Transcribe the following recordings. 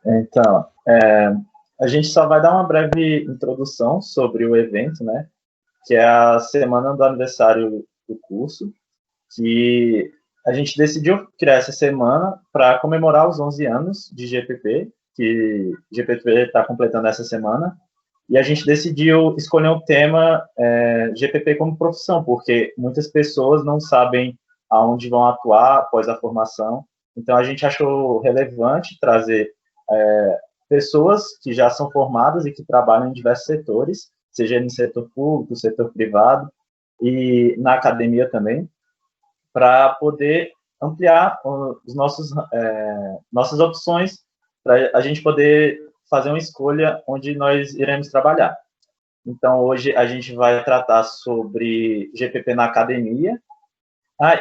Então, a gente só vai dar uma breve introdução sobre o evento, né? Que é a semana do aniversário do curso, que a gente decidiu criar essa semana para comemorar os 11 anos de GPP, que GPP está completando essa semana, e a gente decidiu escolher o tema GPP como profissão, porque muitas pessoas não sabem aonde vão atuar após a formação, então a gente achou relevante trazer pessoas que já são formadas e que trabalham em diversos setores, seja no setor público, setor privado e na academia também, para poder ampliar nossas opções, para a gente poder fazer uma escolha onde nós iremos trabalhar. Então, hoje a gente vai tratar sobre GPP na academia.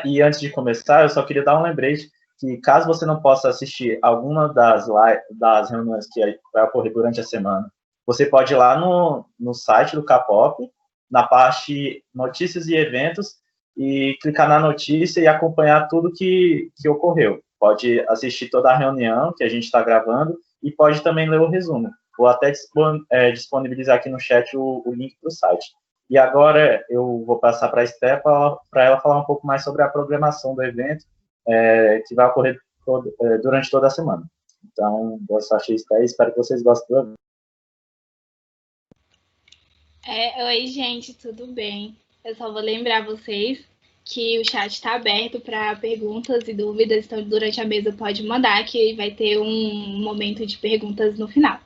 E antes de começar, eu só queria dar um lembrete que, caso você não possa assistir alguma das reuniões que vai ocorrer durante a semana, você pode ir lá no site do Capop, na parte Notícias e Eventos, e clicar na notícia e acompanhar tudo que ocorreu. Pode assistir toda a reunião que a gente está gravando e pode também ler o resumo. Vou até disponibilizar aqui no chat o link para o site. E agora eu vou passar para a Esté para ela falar um pouco mais sobre a programação do evento, que vai ocorrer durante toda a semana. Então, boa sorte, Esté, e espero que vocês gostem do evento. Oi, gente, tudo bem? Eu só vou lembrar vocês que o chat está aberto para perguntas e dúvidas, então durante a mesa pode mandar, que vai ter um momento de perguntas no final.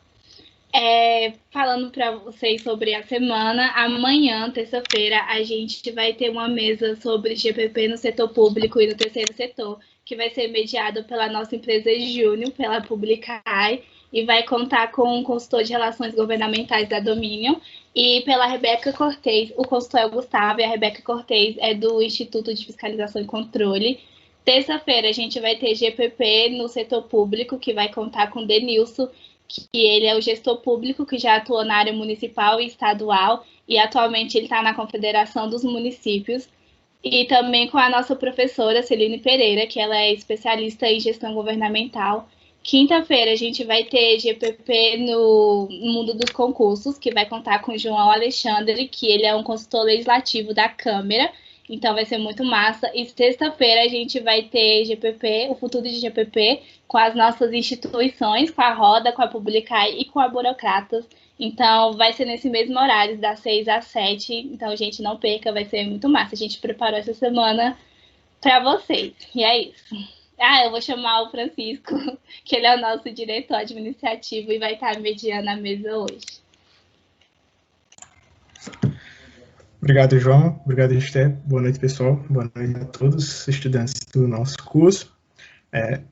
Falando para vocês sobre a semana, amanhã, terça-feira, a gente vai ter uma mesa sobre GPP no setor público e no terceiro setor, que vai ser mediado pela nossa empresa Júnior, pela Publicai, e vai contar com um consultor de relações governamentais da Dominion e pela Rebeca Cortez. O consultor é o Gustavo e a Rebeca Cortez é do Instituto de Fiscalização e Controle. Terça-feira, a gente vai ter GPP no setor público, que vai contar com Denilson, que ele é o gestor público que já atuou na área municipal e estadual e atualmente ele está na Confederação dos Municípios. E também com a nossa professora Celine Pereira, que ela é especialista em gestão governamental. Quinta-feira a gente vai ter GPP no mundo dos concursos, que vai contar com o João Alexandre, que ele é um consultor legislativo da Câmara, então vai ser muito massa. E sexta-feira a gente vai ter GPP, o futuro de GPP, com as nossas instituições, com a Roda, com a Publicai e com a Burocratas. Então vai ser nesse mesmo horário, das 6 às 7. Então, gente, não perca, vai ser muito massa. A gente preparou essa semana para vocês. E é isso. Eu vou chamar o Francisco, que ele é o nosso diretor administrativo e vai estar mediando a mesa hoje. Obrigado, João. Obrigado, Esté. Boa noite, pessoal. Boa noite a todos os estudantes do nosso curso.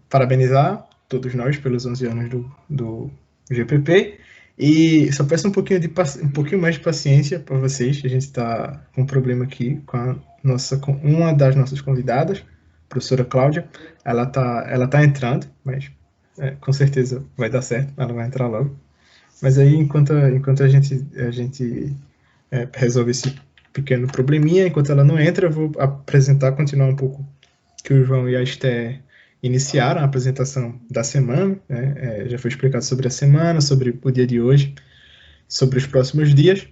Parabenizar todos nós pelos 11 anos do GPP. E só peço um pouquinho mais de paciência para vocês. A gente está com um problema aqui com uma das nossas convidadas, a professora Cláudia. Ela tá entrando, mas com certeza vai dar certo. Ela vai entrar logo. Mas aí, enquanto a gente resolve esse pequeno probleminha, enquanto ela não entra, eu vou continuar um pouco que o João e a Esté iniciaram a apresentação da semana, né? Já foi explicado sobre a semana, sobre o dia de hoje, sobre os próximos dias.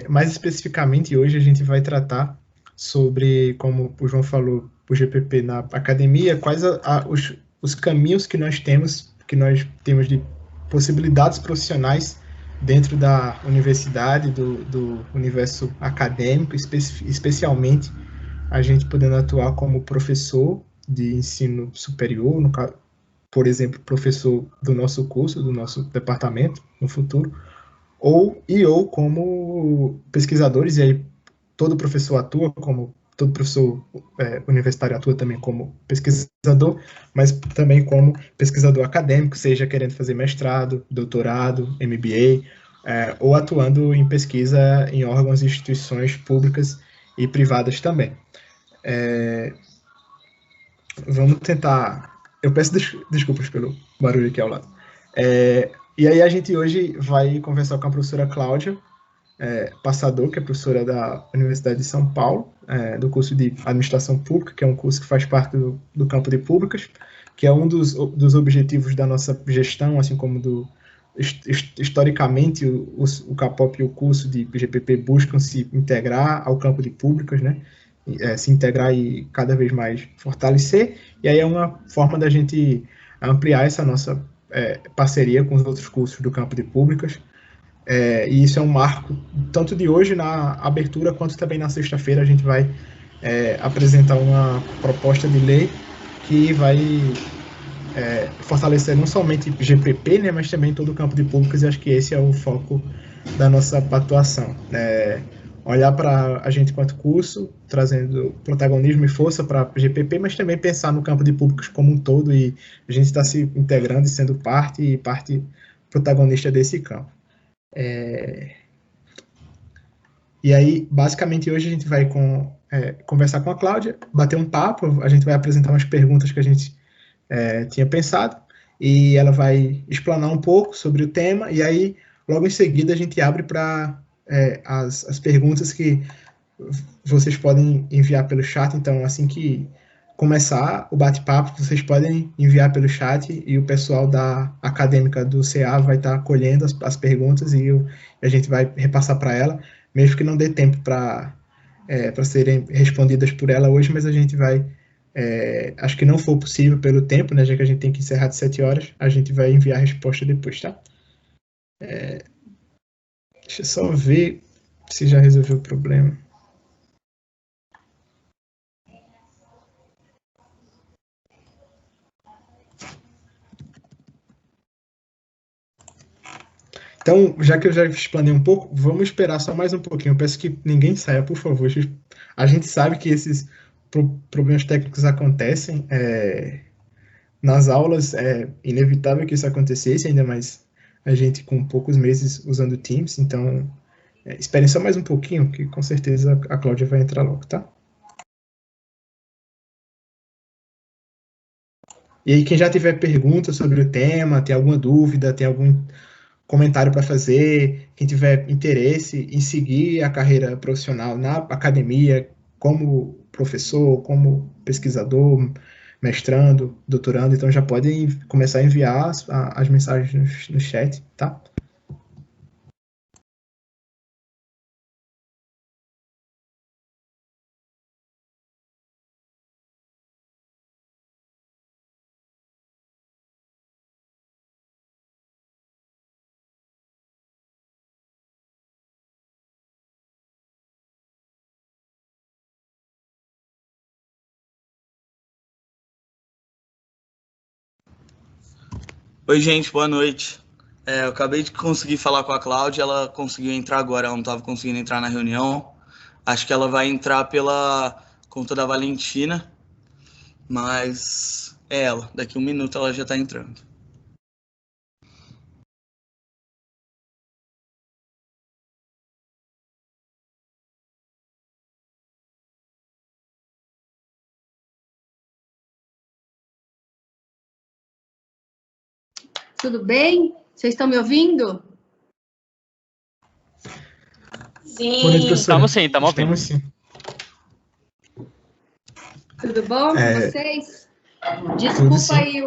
Mais especificamente, hoje a gente vai tratar sobre, como o João falou, o GPP na academia, quais os caminhos que nós temos de possibilidades profissionais dentro da universidade, do universo acadêmico, especialmente a gente podendo atuar como professor de ensino superior, no caso, por exemplo, professor do nosso curso, do nosso departamento no futuro, ou como pesquisadores, e aí todo professor atua como, todo professor universitário atua também como pesquisador, mas também como pesquisador acadêmico, seja querendo fazer mestrado, doutorado, MBA, ou atuando em pesquisa em órgãos e instituições públicas e privadas também. Vamos tentar... Eu peço desculpas pelo barulho aqui ao lado. E aí a gente hoje vai conversar com a professora Cláudia Passador, que é professora da Universidade de São Paulo, do curso de Administração Pública, que é um curso que faz parte do campo de Públicas, que é um dos objetivos da nossa gestão, assim como historicamente o CAPOP e o curso de GPP buscam se integrar ao campo de públicas, né? Se integrar e cada vez mais fortalecer, e aí é uma forma da gente ampliar essa nossa parceria com os outros cursos do campo de públicas, e isso é um marco tanto de hoje na abertura, quanto também na sexta-feira a gente vai apresentar uma proposta de lei que vai fortalecer não somente GPP, né, mas também todo o campo de públicas, e acho que esse é o foco da nossa atuação. Olhar para a gente quanto curso, trazendo protagonismo e força para GPP, mas também pensar no campo de públicas como um todo, e a gente está se integrando e sendo parte protagonista desse campo. E aí, basicamente, hoje a gente vai conversar com a Cláudia, bater um papo, a gente vai apresentar umas perguntas que a gente tinha pensado, e ela vai explanar um pouco sobre o tema, e aí, logo em seguida, a gente abre para as perguntas que vocês podem enviar pelo chat. Então, assim que começar o bate-papo, vocês podem enviar pelo chat, e o pessoal da acadêmica do CA vai estar colhendo as perguntas, e a gente vai repassar para ela, mesmo que não dê tempo para serem respondidas por ela hoje, mas a gente vai, acho que não for possível pelo tempo, né, já que a gente tem que encerrar de 7 horas, a gente vai enviar a resposta depois, tá? Deixa eu só ver se já resolveu o problema. Então, já que eu já explanei um pouco, vamos esperar só mais um pouquinho. Eu peço que ninguém saia, por favor. A gente sabe que esses problemas técnicos acontecem nas aulas, é inevitável que isso acontecesse, ainda mais a gente com poucos meses usando Teams. Então, esperem só mais um pouquinho, que com certeza a Cláudia vai entrar logo, tá? E aí, quem já tiver pergunta sobre o tema, tem alguma dúvida, tem algum comentário para fazer, quem tiver interesse em seguir a carreira profissional na academia, como professor, como pesquisador, mestrando, doutorando, então já podem começar a enviar as mensagens no chat, tá? Oi, gente, boa noite. Eu acabei de conseguir falar com a Cláudia, ela conseguiu entrar agora, ela não estava conseguindo entrar na reunião. Acho que ela vai entrar pela conta da Valentina, mas é ela, daqui a 1 minuto ela já está entrando. Tudo bem? Vocês estão me ouvindo? Sim. Estamos sim, estamos ouvindo. Sim. Tudo bom com vocês? Desculpa aí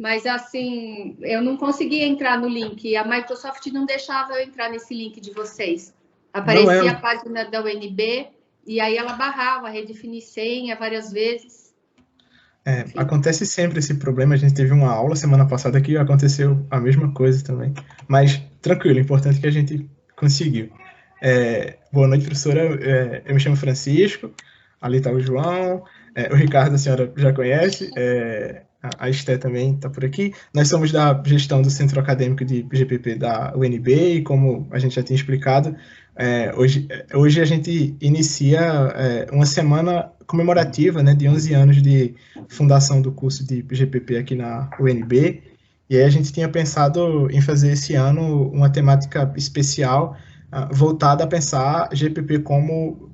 mas assim, eu não consegui entrar no link. A Microsoft não deixava eu entrar nesse link de vocês. Aparecia a página da UNB e aí ela barrava, redefinir senha várias vezes. Acontece sempre esse problema. A gente teve uma aula semana passada que aconteceu a mesma coisa também. Mas tranquilo, o importante é que a gente conseguiu. Boa noite, professora. Eu me chamo Francisco, ali está o João, o Ricardo a senhora já conhece, a Esté também está por aqui. Nós somos da gestão do Centro Acadêmico de GPP da UNB, e como a gente já tinha explicado, hoje a gente inicia uma semana comemorativa, né, de 11 anos de fundação do curso de GPP aqui na UNB, e aí a gente tinha pensado em fazer esse ano uma temática especial voltada a pensar GPP como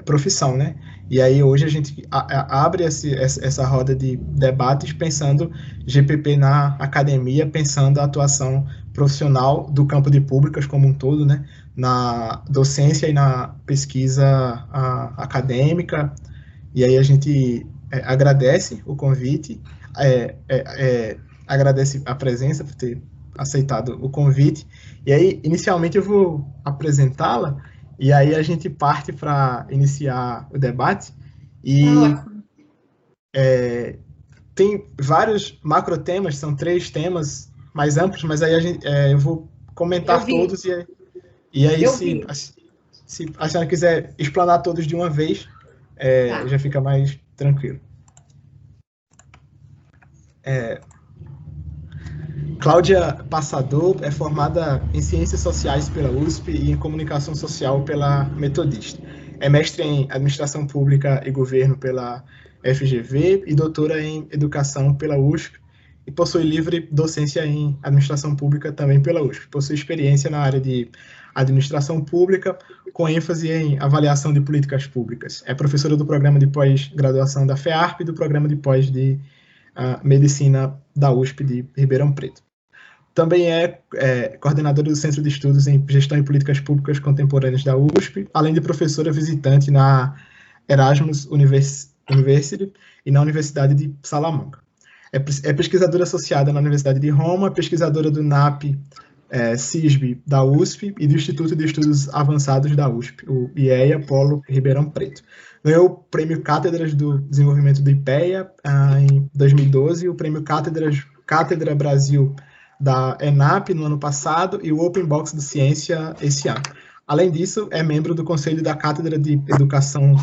profissão, né? E aí hoje a gente abre essa roda de debates pensando GPP na academia, pensando a atuação profissional do campo de públicas como um todo, né? Na docência e na pesquisa acadêmica. E aí a gente agradece o convite, agradece a presença por ter aceitado o convite. E aí, inicialmente, eu vou apresentá-la, e aí a gente parte para iniciar o debate. E tem vários macrotemas, são 3 temas mais amplos, mas aí eu vou comentar todos, e aí se a senhora quiser explanar todos de uma vez, já fica mais tranquilo. Cláudia Passador é formada em Ciências Sociais pela USP e em Comunicação Social pela Metodista. É mestre em Administração Pública e Governo pela FGV e doutora em Educação pela USP, e possui livre docência em Administração Pública também pela USP. Possui experiência na área de Administração Pública, com ênfase em avaliação de políticas públicas. É professora do programa de pós-graduação da FEARP e do programa de pós de Medicina da USP de Ribeirão Preto. Também é coordenadora do Centro de Estudos em Gestão e Políticas Públicas Contemporâneas da USP, além de professora visitante na Erasmus University e na Universidade de Salamanca. É pesquisadora associada na Universidade de Roma, pesquisadora do NAP CISB da USP e do Instituto de Estudos Avançados da USP, o IEA Polo Ribeirão Preto. Ganhou o Prêmio Cátedras do Desenvolvimento do IPEA em 2012, e o Prêmio Cátedra Brasil da ENAP no ano passado e o Open Box de Ciência esse ano. Além disso, é membro do Conselho da Cátedra de Educação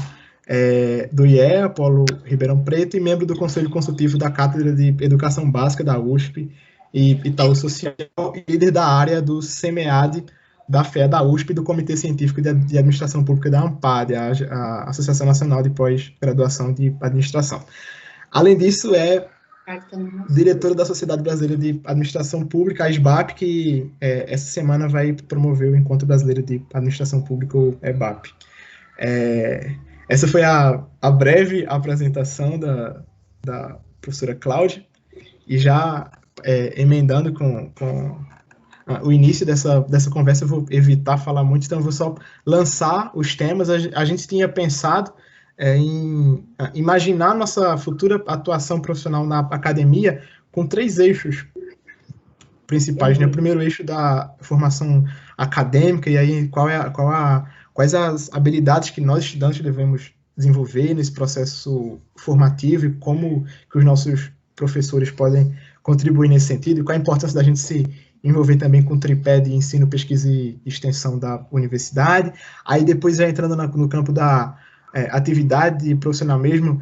do IEA, Polo Ribeirão Preto, e membro do Conselho Consultivo da Cátedra de Educação Básica da USP e Itaú Social, e líder da área do CEMEAD da FEA da USP e do Comitê Científico de Administração Pública da ANPAD, a Associação Nacional de Pós-Graduação de Administração. Além disso, é diretora da Sociedade Brasileira de Administração Pública, a SBAP, que essa semana vai promover o Encontro Brasileiro de Administração Pública, o EBAP. Essa foi a breve apresentação da professora Cláudia, e já emendando com o início dessa conversa, eu vou evitar falar muito, então eu vou só lançar os temas. A gente tinha pensado em imaginar nossa futura atuação profissional na academia com 3 eixos principais, né? O primeiro eixo da formação acadêmica, e aí quais as habilidades que nós estudantes devemos desenvolver nesse processo formativo, e como que os nossos professores podem contribuir nesse sentido, e qual a importância da gente se envolver também com o tripé de ensino, pesquisa e extensão da universidade. Aí depois, já entrando no campo da atividade profissional mesmo,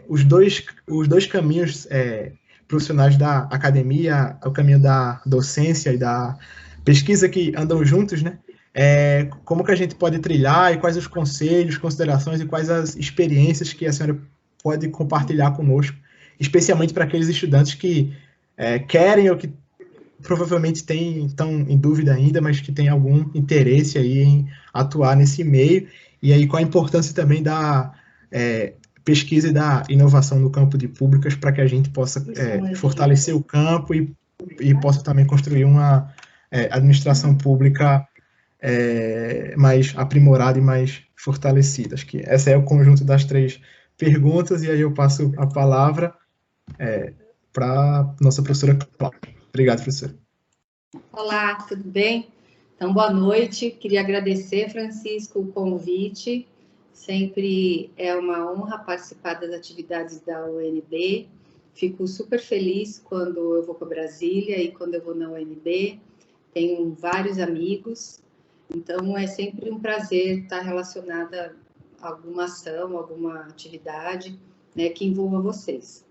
os dois caminhos profissionais da academia, o caminho da docência e da pesquisa, que andam juntos, né? Como que a gente pode trilhar, e quais os conselhos, considerações e quais as experiências que a senhora pode compartilhar conosco, especialmente para aqueles estudantes que querem, ou que provavelmente estão em dúvida ainda, mas que têm algum interesse aí em atuar nesse meio, e aí qual a importância também da pesquisa e da inovação no campo de públicas, para que a gente possa fortalecer o campo e possa também construir uma administração pública mais aprimorada e mais fortalecida. Acho que esse é o conjunto das 3 perguntas, e aí eu passo a palavra para a nossa professora Cláudia. Obrigado, professora. Olá, tudo bem? Então, boa noite. Queria agradecer, Francisco, o convite. Sempre é uma honra participar das atividades da UNB. Fico super feliz quando eu vou para Brasília e quando eu vou na UNB. Tenho vários amigos, então é sempre um prazer estar relacionada a alguma ação, alguma atividade, né, que envolva vocês.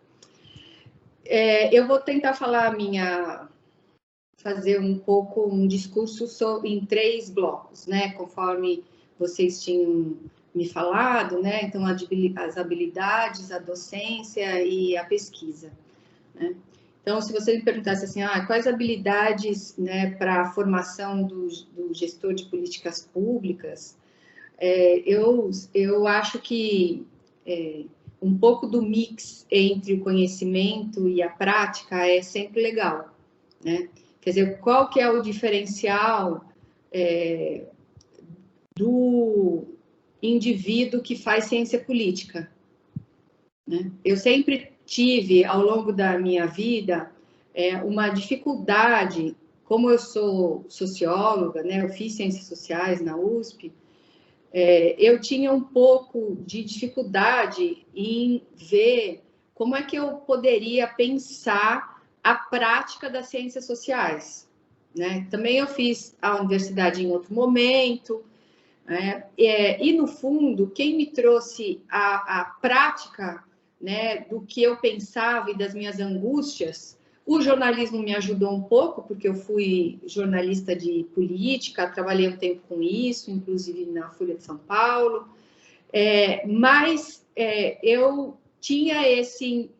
Eu vou tentar fazer um pouco um discurso em 3 blocos, né, conforme vocês tinham me falado, né, então as habilidades, a docência e a pesquisa, né. Então, se você me perguntasse assim, quais habilidades, né, para a formação do gestor de políticas públicas, eu acho que um pouco do mix entre o conhecimento e a prática é sempre legal, né? Quer dizer, qual que é o diferencial do indivíduo que faz ciência política? né? Eu sempre tive, ao longo da minha vida, uma dificuldade, como eu sou socióloga, né, eu fiz ciências sociais na USP, eu tinha um pouco de dificuldade em ver como é que eu poderia pensar a prática das ciências sociais, né? Também eu fiz a universidade em outro momento, e no fundo, quem me trouxe a prática, né, do que eu pensava e das minhas angústias, o jornalismo me ajudou um pouco, porque eu fui jornalista de política, trabalhei um tempo com isso, inclusive na Folha de São Paulo, mas eu tinha esse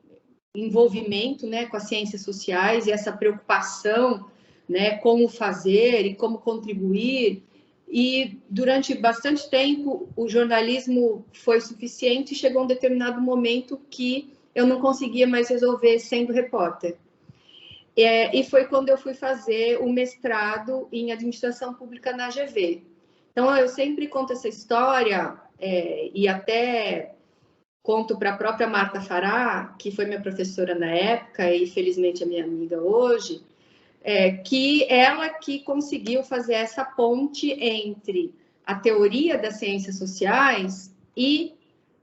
envolvimento, né, com as ciências sociais e essa preocupação, né, com o fazer e como contribuir, e durante bastante tempo o jornalismo foi suficiente e chegou um determinado momento que eu não conseguia mais resolver sendo repórter. E foi quando eu fui fazer o mestrado em administração pública na GV. Então, eu sempre conto essa história, e até conto para a própria Marta Fará, que foi minha professora na época e, felizmente, é minha amiga hoje, que ela que conseguiu fazer essa ponte entre a teoria das ciências sociais e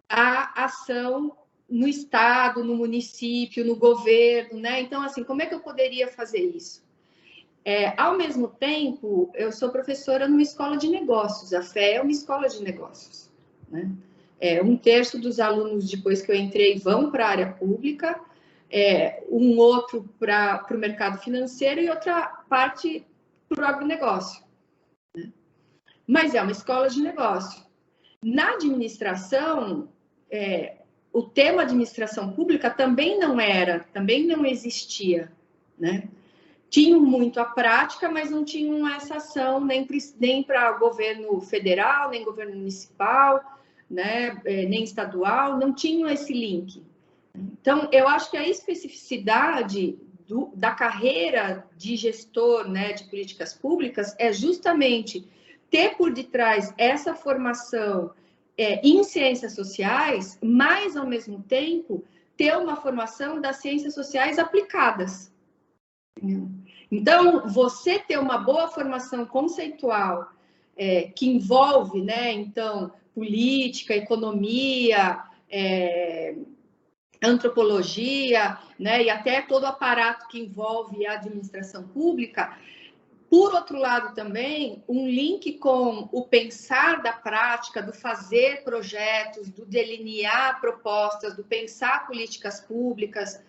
a ação no Estado, no município, no governo, né? Então, assim, como é que eu poderia fazer isso? Ao mesmo tempo, eu sou professora numa escola de negócios, a FEA é uma escola de negócios, né? 1/3 dos alunos, depois que eu entrei, vão para a área pública, um outro para o mercado financeiro e outra parte para o agronegócio, né? Mas é uma escola de negócio. Na administração, o tema administração pública também não existia, né? Tinham muito a prática, mas não tinham essa ação nem para governo federal, nem governo municipal, né? Nem estadual, não tinham esse link. Então, eu acho que a especificidade da carreira de gestor, né, de políticas públicas é justamente ter por detrás essa formação em ciências sociais, mas, ao mesmo tempo, ter uma formação das ciências sociais aplicadas. Então, você ter uma boa formação conceitual que envolve, né, então, política, economia, antropologia, né, e até todo o aparato que envolve a administração pública. Por outro lado, também, um link com o pensar da prática, do fazer projetos, do delinear propostas, do pensar políticas públicas,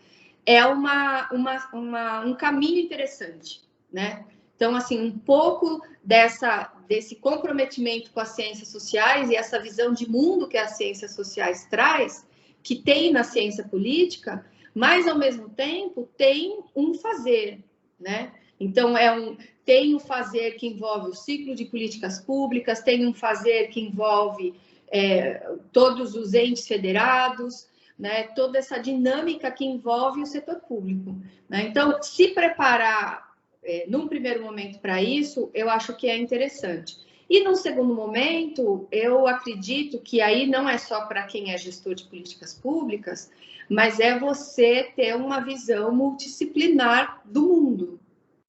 é um caminho interessante, né? Então, assim, um pouco desse comprometimento com as ciências sociais e essa visão de mundo que as ciências sociais traz, que tem na ciência política, mas, ao mesmo tempo, tem um fazer, né? Então, tem um fazer que envolve o ciclo de políticas públicas, tem um fazer que envolve todos os entes federados, né? Toda essa dinâmica que envolve o setor público, né? Então, se preparar num primeiro momento para isso, eu acho que é interessante. E num segundo momento, eu acredito que aí não é só para quem é gestor de políticas públicas, mas é você ter uma visão multidisciplinar do mundo,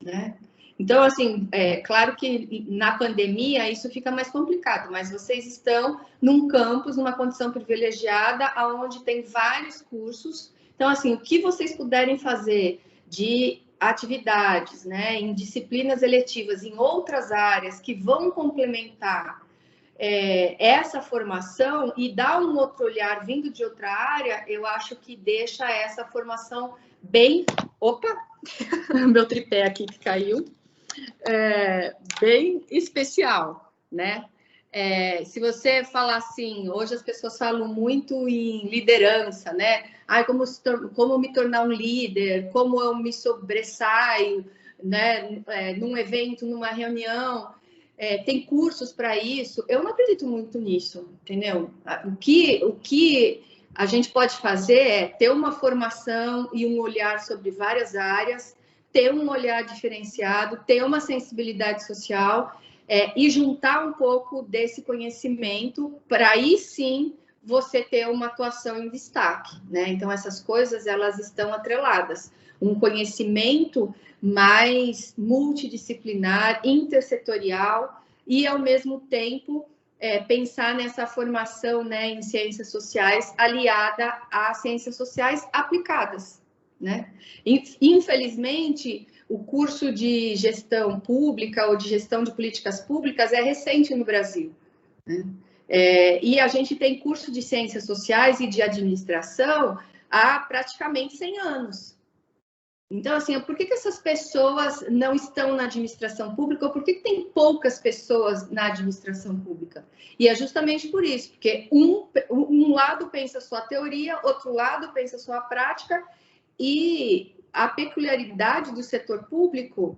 né? Então, assim, claro que na pandemia isso fica mais complicado, mas vocês estão num campus, numa condição privilegiada, onde tem vários cursos. Então, assim, o que vocês puderem fazer de atividades, né, em disciplinas eletivas, em outras áreas que vão complementar essa formação e dar um outro olhar vindo de outra área, eu acho que deixa essa formação bem... Opa! Meu tripé aqui que caiu. Bem especial, né? Se você falar assim, hoje as pessoas falam muito em liderança, né? Como me tornar um líder, como eu me sobressaio, né? Num evento, numa reunião, tem cursos para isso. Eu não acredito muito nisso, entendeu? O que a gente pode fazer é ter uma formação e um olhar sobre várias áreas, ter um olhar diferenciado, ter uma sensibilidade social e juntar um pouco desse conhecimento para aí sim você ter uma atuação em destaque, né? Então, essas coisas, elas estão atreladas. Um conhecimento mais multidisciplinar, intersetorial, e, ao mesmo tempo, pensar nessa formação, né, em ciências sociais aliada às ciências sociais aplicadas, né? Infelizmente, o curso de gestão pública ou de gestão de políticas públicas é recente no Brasil, né? E a gente tem curso de ciências sociais e de administração há praticamente 100 anos. Então, assim, por que essas pessoas não estão na administração pública, ou por que tem poucas pessoas na administração pública? E é justamente por isso, porque um lado pensa só a teoria, outro lado pensa só a prática, e a peculiaridade do setor público,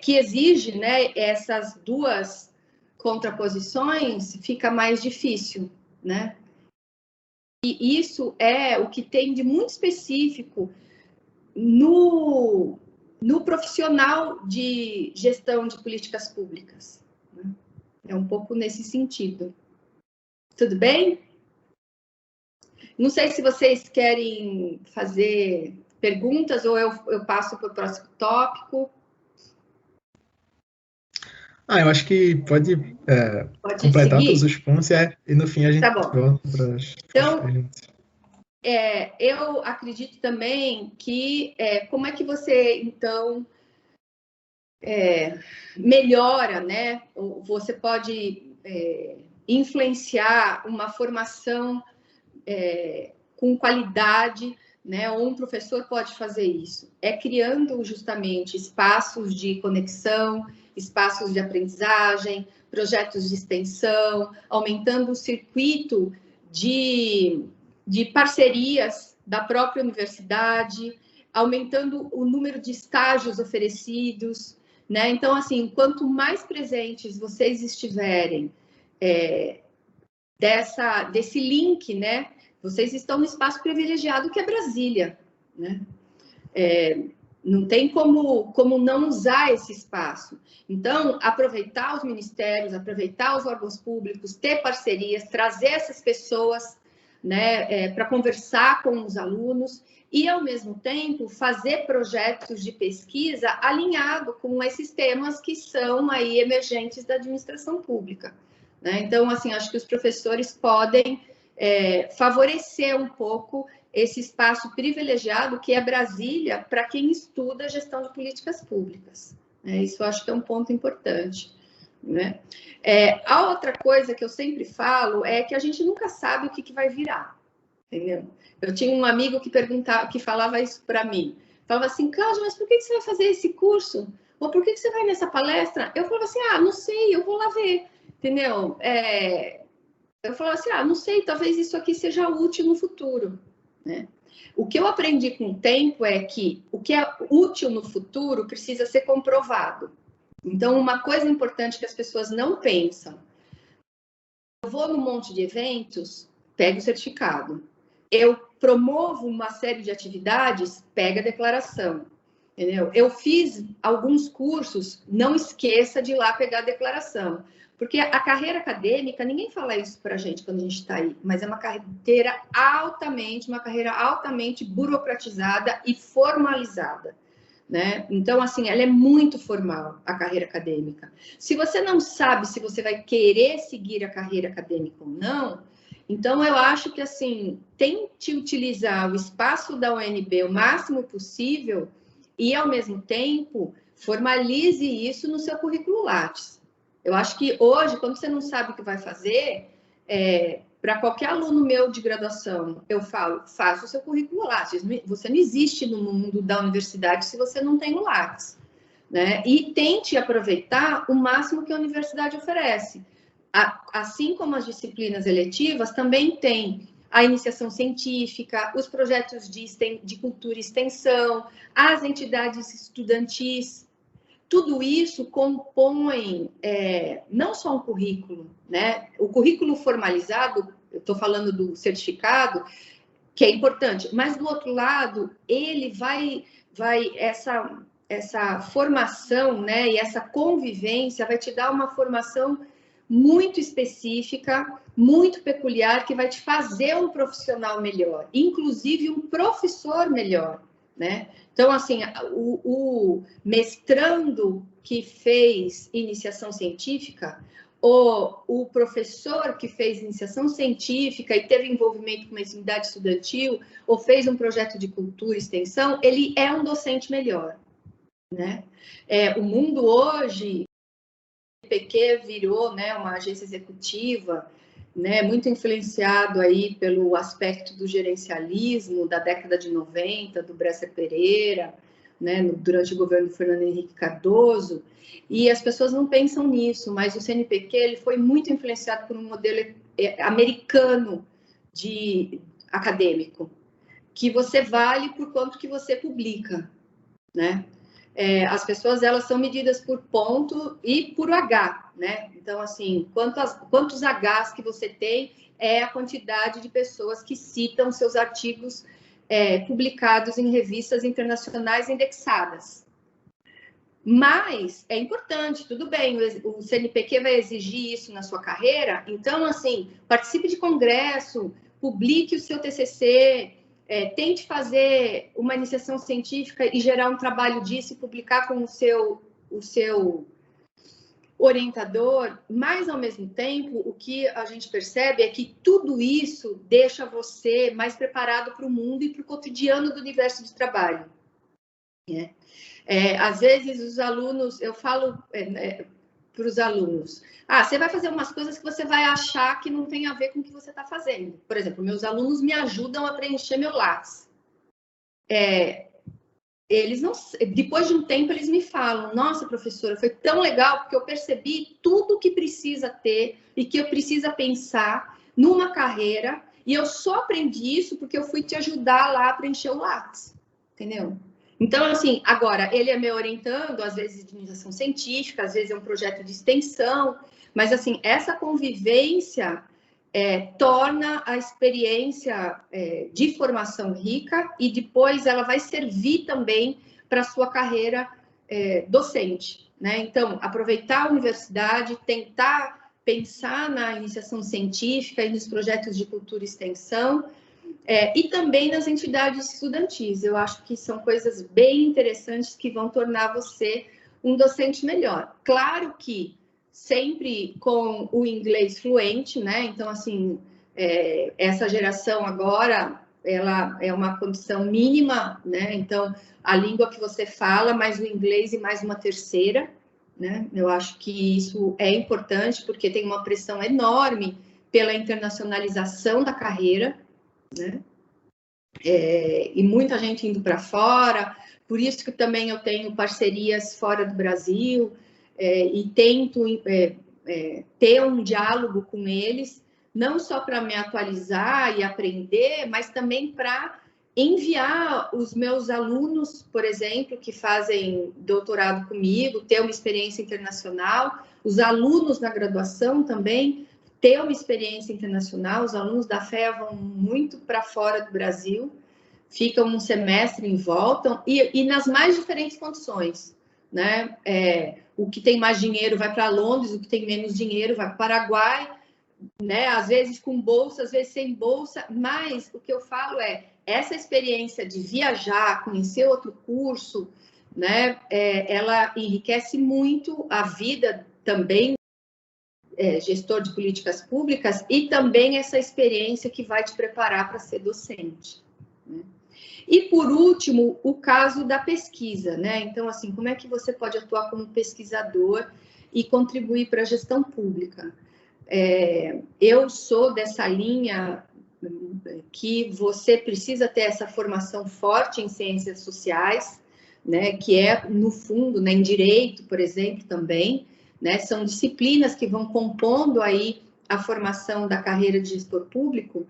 que exige, né, essas duas contraposições, fica mais difícil, né? E isso é o que tem de muito específico no profissional de gestão de políticas públicas, né? É um pouco nesse sentido. Tudo bem? Não sei se vocês querem fazer perguntas ou eu passo para o próximo tópico. Eu acho que pode completar seguir todos os pontos e no fim a gente volta para as perguntas. Eu acredito também que como é que você, então, melhora, né? Você pode influenciar uma formação com qualidade, né? Ou um professor pode fazer isso. Criando justamente espaços de conexão, espaços de aprendizagem, projetos de extensão, aumentando o circuito de parcerias da própria universidade, aumentando o número de estágios oferecidos, né? Então, assim, quanto mais presentes vocês estiverem desse link, né? Vocês estão no espaço privilegiado que é Brasília, né? Não tem como não usar esse espaço. Então, aproveitar os ministérios, aproveitar os órgãos públicos, ter parcerias, trazer essas pessoas, né, para conversar com os alunos e, ao mesmo tempo, fazer projetos de pesquisa alinhado com esses temas que são aí emergentes da administração pública, né? Então, assim, acho que os professores podem favorecer um pouco esse espaço privilegiado que é Brasília para quem estuda gestão de políticas públicas, né? Isso eu acho que é um ponto importante, né? A outra coisa que eu sempre falo é que a gente nunca sabe o que vai virar, entendeu? Eu tinha um amigo que falava isso para mim, falava assim, Cláudia, mas por que você vai fazer esse curso? Ou por que você vai nessa palestra? Eu falava assim, não sei, eu vou lá ver, entendeu? Eu falava assim, não sei, talvez isso aqui seja útil no futuro, né? O que eu aprendi com o tempo é que o que é útil no futuro precisa ser comprovado. Então, uma coisa importante que as pessoas não pensam, eu vou num monte de eventos, pego o certificado. Eu promovo uma série de atividades, pega a declaração, entendeu? Eu fiz alguns cursos, não esqueça de ir lá pegar a declaração. Porque a carreira acadêmica, ninguém fala isso para a gente quando a gente está aí, mas é uma carreira altamente burocratizada e formalizada, né? Então, assim, ela é muito formal, a carreira acadêmica. Se você não sabe se você vai querer seguir a carreira acadêmica ou não, então eu acho que, assim, tente utilizar o espaço da UNB o máximo possível e, ao mesmo tempo, formalize isso no seu currículo Lattes. Eu acho que hoje, quando você não sabe o que vai fazer, para qualquer aluno meu de graduação, eu falo, faça o seu currículo Lattes. Você não existe no mundo da universidade se você não tem o Lattes, né? E tente aproveitar o máximo que a universidade oferece. Assim como as disciplinas eletivas, também tem a iniciação científica, os projetos de cultura e extensão, as entidades estudantis. Tudo isso compõe não só um currículo, né? O currículo formalizado, eu estou falando do certificado, que é importante, mas do outro lado, ele vai essa formação, né? E essa convivência vai te dar uma formação muito específica, muito peculiar, que vai te fazer um profissional melhor, inclusive um professor melhor, né? Então, assim, o mestrando que fez iniciação científica, ou o professor que fez iniciação científica e teve envolvimento com uma entidade estudantil, ou fez um projeto de cultura e extensão, ele é um docente melhor, né? O mundo hoje, o CNPq virou, né, uma agência executiva, né, muito influenciado aí pelo aspecto do gerencialismo da década de 90, do Bresser Pereira, né, durante o governo do Fernando Henrique Cardoso, e as pessoas não pensam nisso, mas o CNPq ele foi muito influenciado por um modelo americano de acadêmico, que você vale por quanto que você publica, né? As pessoas, elas são medidas por ponto e por H, né? Então, assim, quantos Hs que você tem é a quantidade de pessoas que citam seus artigos publicados em revistas internacionais indexadas. Mas é importante, tudo bem, o CNPq vai exigir isso na sua carreira, então, assim, participe de congresso, publique o seu TCC, tente fazer uma iniciação científica e gerar um trabalho disso e publicar com o seu orientador, mas, ao mesmo tempo, o que a gente percebe é que tudo isso deixa você mais preparado para o mundo e para o cotidiano do universo de trabalho. Às vezes, os alunos, eu falo para os alunos, você vai fazer umas coisas que você vai achar que não tem a ver com o que você está fazendo. Por exemplo, meus alunos me ajudam a preencher meu Lattes. Eles não, depois de um tempo, eles me falam, nossa, professora, foi tão legal, porque eu percebi tudo que precisa ter e que eu preciso pensar numa carreira, e eu só aprendi isso porque eu fui te ajudar lá a preencher o Lattes, entendeu? Então, assim, agora, ele é me orientando, às vezes de iniciação científica, às vezes é um projeto de extensão, mas, assim, essa convivência torna a experiência de formação rica e depois ela vai servir também para a sua carreira docente, né? Então, aproveitar a universidade, tentar pensar na iniciação científica e nos projetos de cultura e extensão, e também nas entidades estudantis. Eu acho que são coisas bem interessantes que vão tornar você um docente melhor. Claro que sempre com o inglês fluente, né? Então, assim, essa geração agora, ela é uma condição mínima, né? Então, a língua que você fala, mais o inglês e mais uma terceira, né? Eu acho que isso é importante, porque tem uma pressão enorme pela internacionalização da carreira, né? E muita gente indo para fora, por isso que também eu tenho parcerias fora do Brasil, e tento ter um diálogo com eles, não só para me atualizar e aprender, mas também para enviar os meus alunos, por exemplo, que fazem doutorado comigo, ter uma experiência internacional, os alunos na graduação também, ter uma experiência internacional. Os alunos da FEA vão muito para fora do Brasil, ficam um semestre e voltam, e nas mais diferentes condições, né? O que tem mais dinheiro vai para Londres, o que tem menos dinheiro vai para o Paraguai, né? Às vezes com bolsa, às vezes sem bolsa, mas o que eu falo essa experiência de viajar, conhecer outro curso, né? Ela enriquece muito a vida também, gestor de políticas públicas, e também essa experiência que vai te preparar para ser docente, né? E, por último, o caso da pesquisa, né? Então, assim, como é que você pode atuar como pesquisador e contribuir para a gestão pública? Eu sou dessa linha que você precisa ter essa formação forte em ciências sociais, né? Que no fundo, né, em direito, por exemplo, também, né? São disciplinas que vão compondo aí a formação da carreira de gestor público,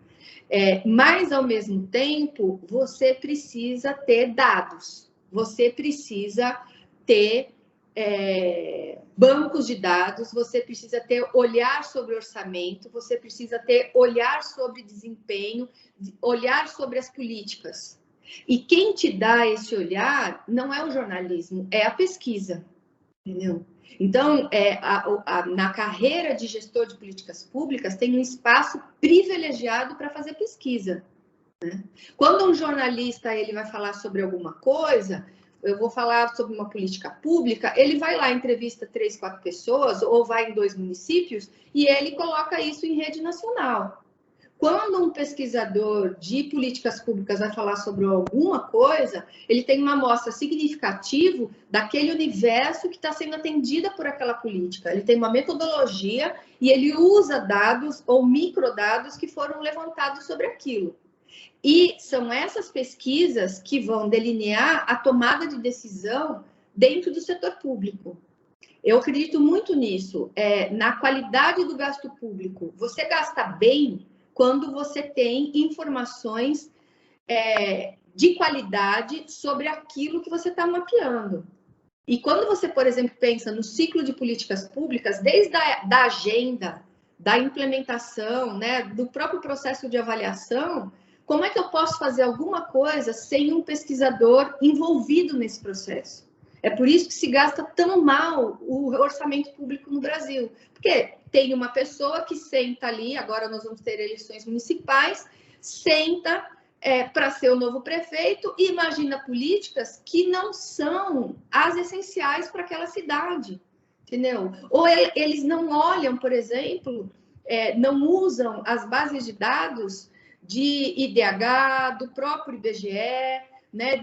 mas, ao mesmo tempo, você precisa ter dados, você precisa ter bancos de dados, você precisa ter olhar sobre orçamento, você precisa ter olhar sobre desempenho, olhar sobre as políticas. E quem te dá esse olhar não é o jornalismo, é a pesquisa, entendeu? Então, na carreira de gestor de políticas públicas, tem um espaço privilegiado para fazer pesquisa, né? Quando um jornalista ele vai falar sobre alguma coisa, eu vou falar sobre uma política pública, ele vai lá, entrevista 3, 4 pessoas, ou vai em 2 municípios, e ele coloca isso em rede nacional. Quando um pesquisador de políticas públicas vai falar sobre alguma coisa, ele tem uma amostra significativa daquele universo que está sendo atendida por aquela política. Ele tem uma metodologia e ele usa dados ou microdados que foram levantados sobre aquilo. E são essas pesquisas que vão delinear a tomada de decisão dentro do setor público. Eu acredito muito nisso, na qualidade do gasto público. Você gasta bem quando você tem informações de qualidade sobre aquilo que você está mapeando. E quando você, por exemplo, pensa no ciclo de políticas públicas, desde da agenda, da implementação, né, do próprio processo de avaliação, como é que eu posso fazer alguma coisa sem um pesquisador envolvido nesse processo? É por isso que se gasta tão mal o orçamento público no Brasil. Porque tem uma pessoa que senta ali, agora nós vamos ter eleições municipais, senta para ser o novo prefeito e imagina políticas que não são as essenciais para aquela cidade, entendeu? Ou eles não olham, por exemplo, não usam as bases de dados de IDH, do próprio IBGE, né,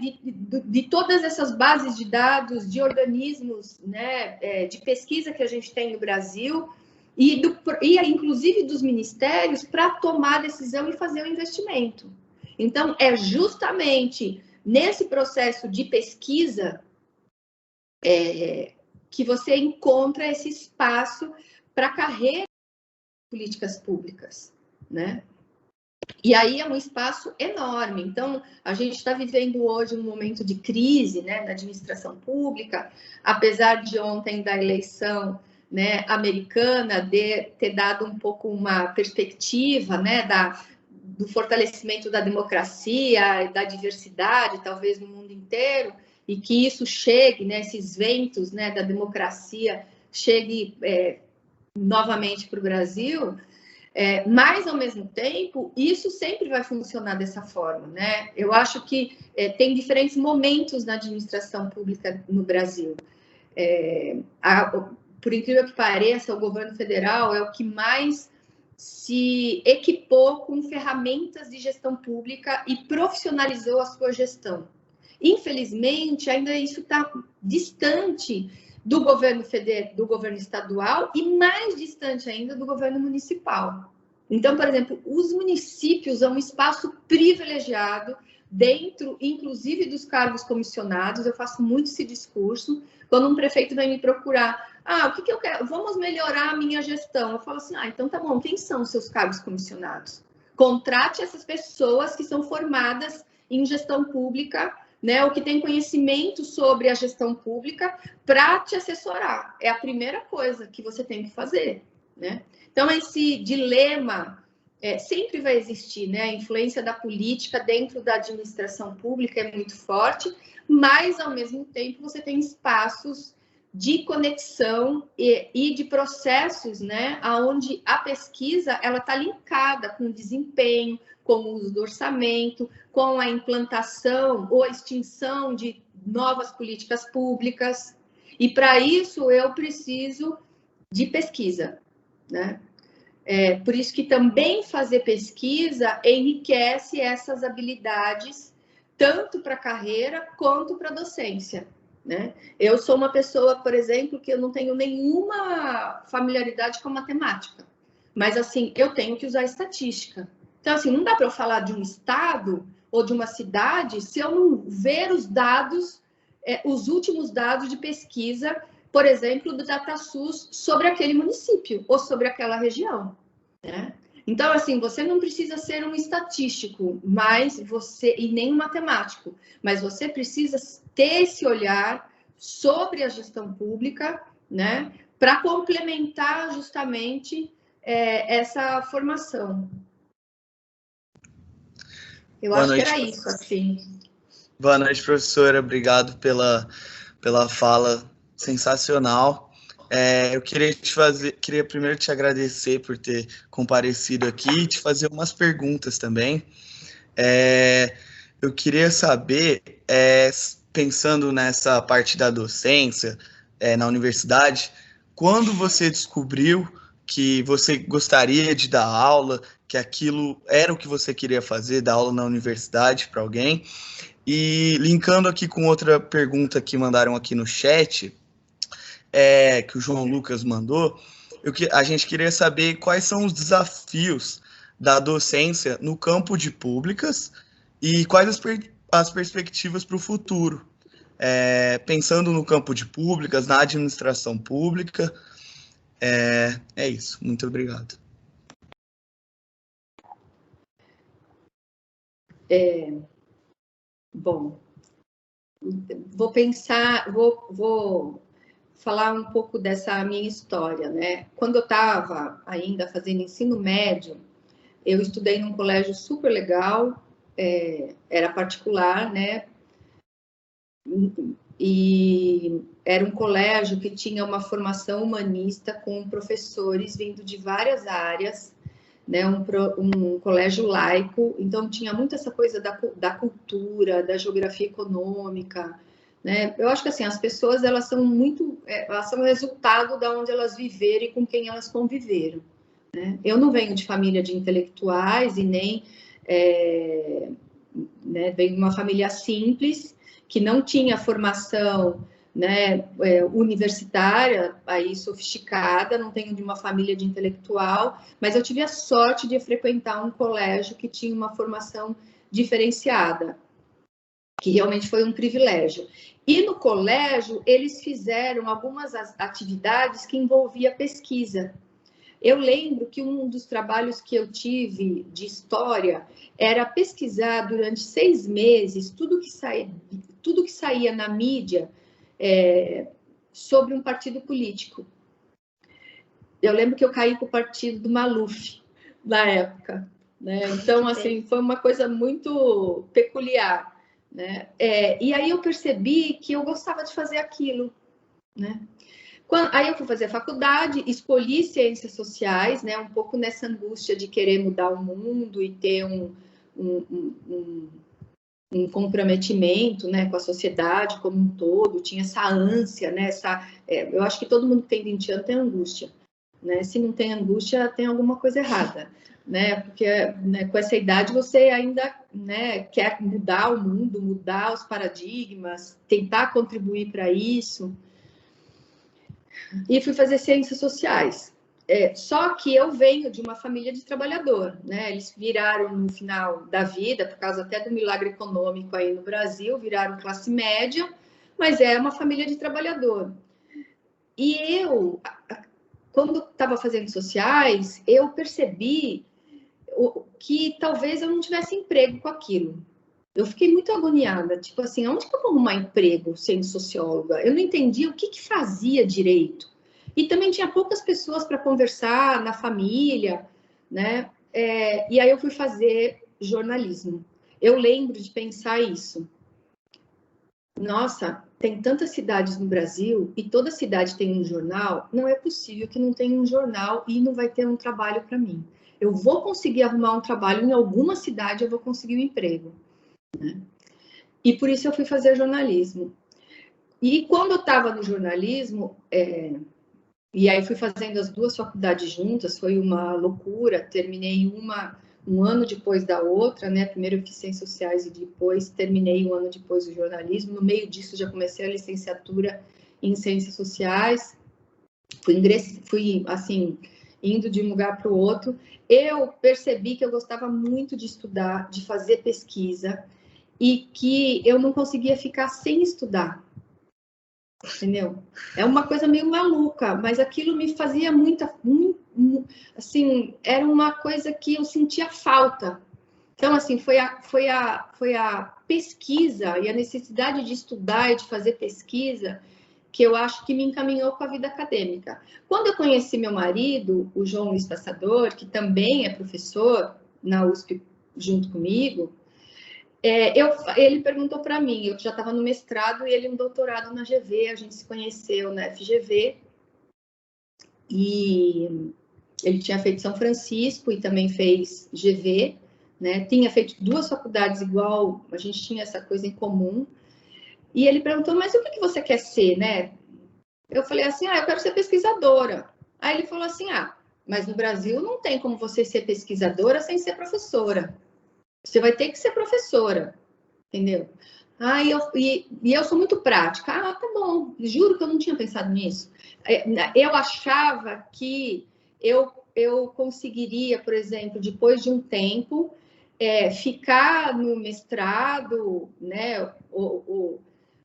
de todas essas bases de dados, de organismos, né, de pesquisa que a gente tem no Brasil, e inclusive dos ministérios, para tomar decisão e fazer o investimento. Então, é justamente nesse processo de pesquisa que você encontra esse espaço para a carreira de políticas públicas, né? E aí é um espaço enorme. Então, a gente está vivendo hoje um momento de crise, né, na administração pública, apesar de ontem da eleição, né, americana ter dado um pouco uma perspectiva, né, do fortalecimento da democracia e da diversidade, talvez no mundo inteiro, e que isso chegue, né, esses ventos, né, da democracia chegue novamente para o Brasil. Mas, ao mesmo tempo, isso sempre vai funcionar dessa forma, né? Eu acho que tem diferentes momentos na administração pública no Brasil. Por incrível que pareça, o governo federal é o que mais se equipou com ferramentas de gestão pública e profissionalizou a sua gestão. Infelizmente, ainda isso está distante do governo federal, do governo estadual e mais distante ainda do governo municipal. Então, por exemplo, os municípios são um espaço privilegiado dentro, inclusive, dos cargos comissionados. Eu faço muito esse discurso. Quando um prefeito vai me procurar, o que eu quero? Vamos melhorar a minha gestão. Eu falo assim, então tá bom, quem são os seus cargos comissionados? Contrate essas pessoas que são formadas em gestão pública, né, ou que tem conhecimento sobre a gestão pública para te assessorar. É a primeira coisa que você tem que fazer, né? Então, esse dilema sempre vai existir, né? A influência da política dentro da administração pública é muito forte, mas, ao mesmo tempo, você tem espaços de conexão e de processos, né, onde a pesquisa ela está linkada com o desempenho, com o uso do orçamento, com a implantação ou extinção de novas políticas públicas. E, para isso, eu preciso de pesquisa, né? Por isso que também fazer pesquisa enriquece essas habilidades, tanto para a carreira quanto para a docência, né? Eu sou uma pessoa, por exemplo, que eu não tenho nenhuma familiaridade com matemática, mas, assim, eu tenho que usar estatística. Então, assim, não dá para eu falar de um estado ou de uma cidade se eu não ver os dados, os últimos dados de pesquisa, por exemplo, do DataSUS sobre aquele município ou sobre aquela região, né? Então, assim, você não precisa ser um estatístico, e nem um matemático, mas você precisa ter esse olhar sobre a gestão pública, né, para complementar justamente essa formação. Eu acho que era isso, assim. Boa noite, professora. Obrigado pela fala sensacional. Eu queria primeiro te agradecer por ter comparecido aqui e te fazer umas perguntas também. Eu queria saber, pensando nessa parte da docência na universidade, quando você descobriu que você gostaria de dar aula, que aquilo era o que você queria fazer, dar aula na universidade para alguém? E linkando aqui com outra pergunta que mandaram aqui no chat, que o João Lucas mandou, a gente queria saber quais são os desafios da docência no campo de públicas e quais as perspectivas para o futuro, pensando no campo de públicas, na administração pública. É isso. Muito obrigado. Bom, vou falar um pouco dessa minha história, né? Quando eu estava ainda fazendo ensino médio, eu estudei num colégio super legal, era particular, né? E era um colégio que tinha uma formação humanista com professores vindo de várias áreas, né? Um colégio laico, então tinha muito essa coisa da cultura, da geografia econômica, né? Eu acho que assim, as pessoas elas são resultado de onde elas viveram e com quem elas conviveram, né? Eu não venho de família de intelectuais e nem venho de uma família simples que não tinha formação, né, universitária, aí sofisticada, não tenho de uma família de intelectual, mas eu tive a sorte de frequentar um colégio que tinha uma formação diferenciada, que realmente foi um privilégio. E no colégio, eles fizeram algumas atividades que envolvia pesquisa. Eu lembro que um dos trabalhos que eu tive de história era pesquisar durante 6 meses tudo que saía na mídia sobre um partido político. Eu lembro que eu caí com o partido do Maluf na época, né? Então, assim, foi uma coisa muito peculiar, né? E aí eu percebi que eu gostava de fazer aquilo, né? Aí eu fui fazer a faculdade, escolhi ciências sociais, né? Um pouco nessa angústia de querer mudar o mundo e ter um comprometimento, né, com a sociedade como um todo, tinha essa ânsia, né? Eu acho que todo mundo que tem 20 anos tem angústia, né? Se não tem angústia, tem alguma coisa errada, né? Porque, né, com essa idade você ainda, né, quer mudar o mundo, mudar os paradigmas, tentar contribuir para isso. E fui fazer ciências sociais. Só que eu venho de uma família de trabalhador, né? Eles viraram no final da vida, por causa até do milagre econômico aí no Brasil, viraram classe média, mas é uma família de trabalhador. E eu, quando estava fazendo sociais, eu percebi que talvez eu não tivesse emprego com aquilo. Eu fiquei muito agoniada, tipo assim, onde que eu vou arrumar emprego sendo socióloga? Eu não entendia o que fazia direito. E também tinha poucas pessoas para conversar na família, né? E aí eu fui fazer jornalismo. Eu lembro de pensar isso. Nossa, tem tantas cidades no Brasil e toda cidade tem um jornal, não é possível que não tenha um jornal e não vai ter um trabalho para mim. Eu vou conseguir arrumar um trabalho em alguma cidade, eu vou conseguir um emprego. Né? E por isso eu fui fazer jornalismo. E quando eu estava no jornalismo, e aí fui fazendo as duas faculdades juntas, foi uma loucura, terminei um ano depois da outra, né? Primeiro eu fiz ciências sociais e depois terminei um ano depois o jornalismo. No meio disso já comecei a licenciatura em ciências sociais. Fui assim, indo de um lugar para o outro. Eu percebi que eu gostava muito de estudar, de fazer pesquisa, e que eu não conseguia ficar sem estudar, entendeu? É uma coisa meio maluca, mas aquilo me fazia assim, era uma coisa que eu sentia falta. Então, assim, foi a pesquisa e a necessidade de estudar e de fazer pesquisa que eu acho que me encaminhou com a vida acadêmica. Quando eu conheci meu marido, o João Luiz Passador, que também é professor na USP junto comigo, ele perguntou para mim, eu já estava no mestrado e ele no doutorado na GV, a gente se conheceu na FGV, e ele tinha feito São Francisco e também fez GV, né? Tinha feito 2 faculdades igual, a gente tinha essa coisa em comum. E ele perguntou, mas o que você quer ser, né? Eu falei assim, eu quero ser pesquisadora. Aí ele falou assim, mas no Brasil não tem como você ser pesquisadora sem ser professora. Você vai ter que ser professora, entendeu? Eu sou muito prática. Tá bom, juro que eu não tinha pensado nisso. Eu achava que eu conseguiria, por exemplo, depois de um tempo, ficar no mestrado, né, ou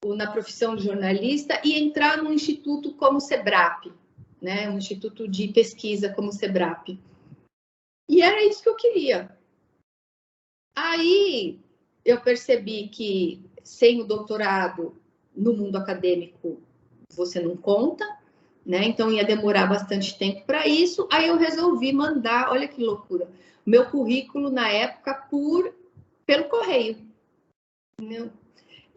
na profissão de jornalista e entrar num instituto como o SEBRAP, né, um instituto de pesquisa como o SEBRAP. E era isso que eu queria. Aí eu percebi que sem o doutorado no mundo acadêmico você não conta, né? Então ia demorar bastante tempo para isso. Aí eu resolvi mandar, olha que loucura, meu currículo na época pelo correio, entendeu?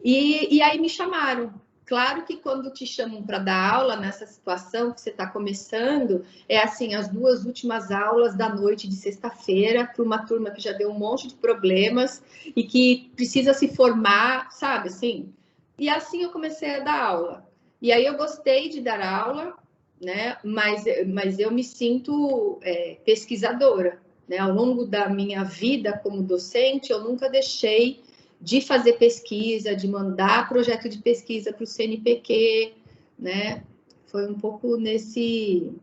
E aí me chamaram. Claro que quando te chamam para dar aula nessa situação que você está começando, é assim, as 2 últimas aulas da noite de sexta-feira para uma turma que já deu um monte de problemas e que precisa se formar, sabe, assim? E assim eu comecei a dar aula. E aí eu gostei de dar aula, né? Mas eu me sinto pesquisadora, né? Ao longo da minha vida como docente, eu nunca deixei de fazer pesquisa, de mandar projeto de pesquisa para o CNPq, né? Foi um pouco nesse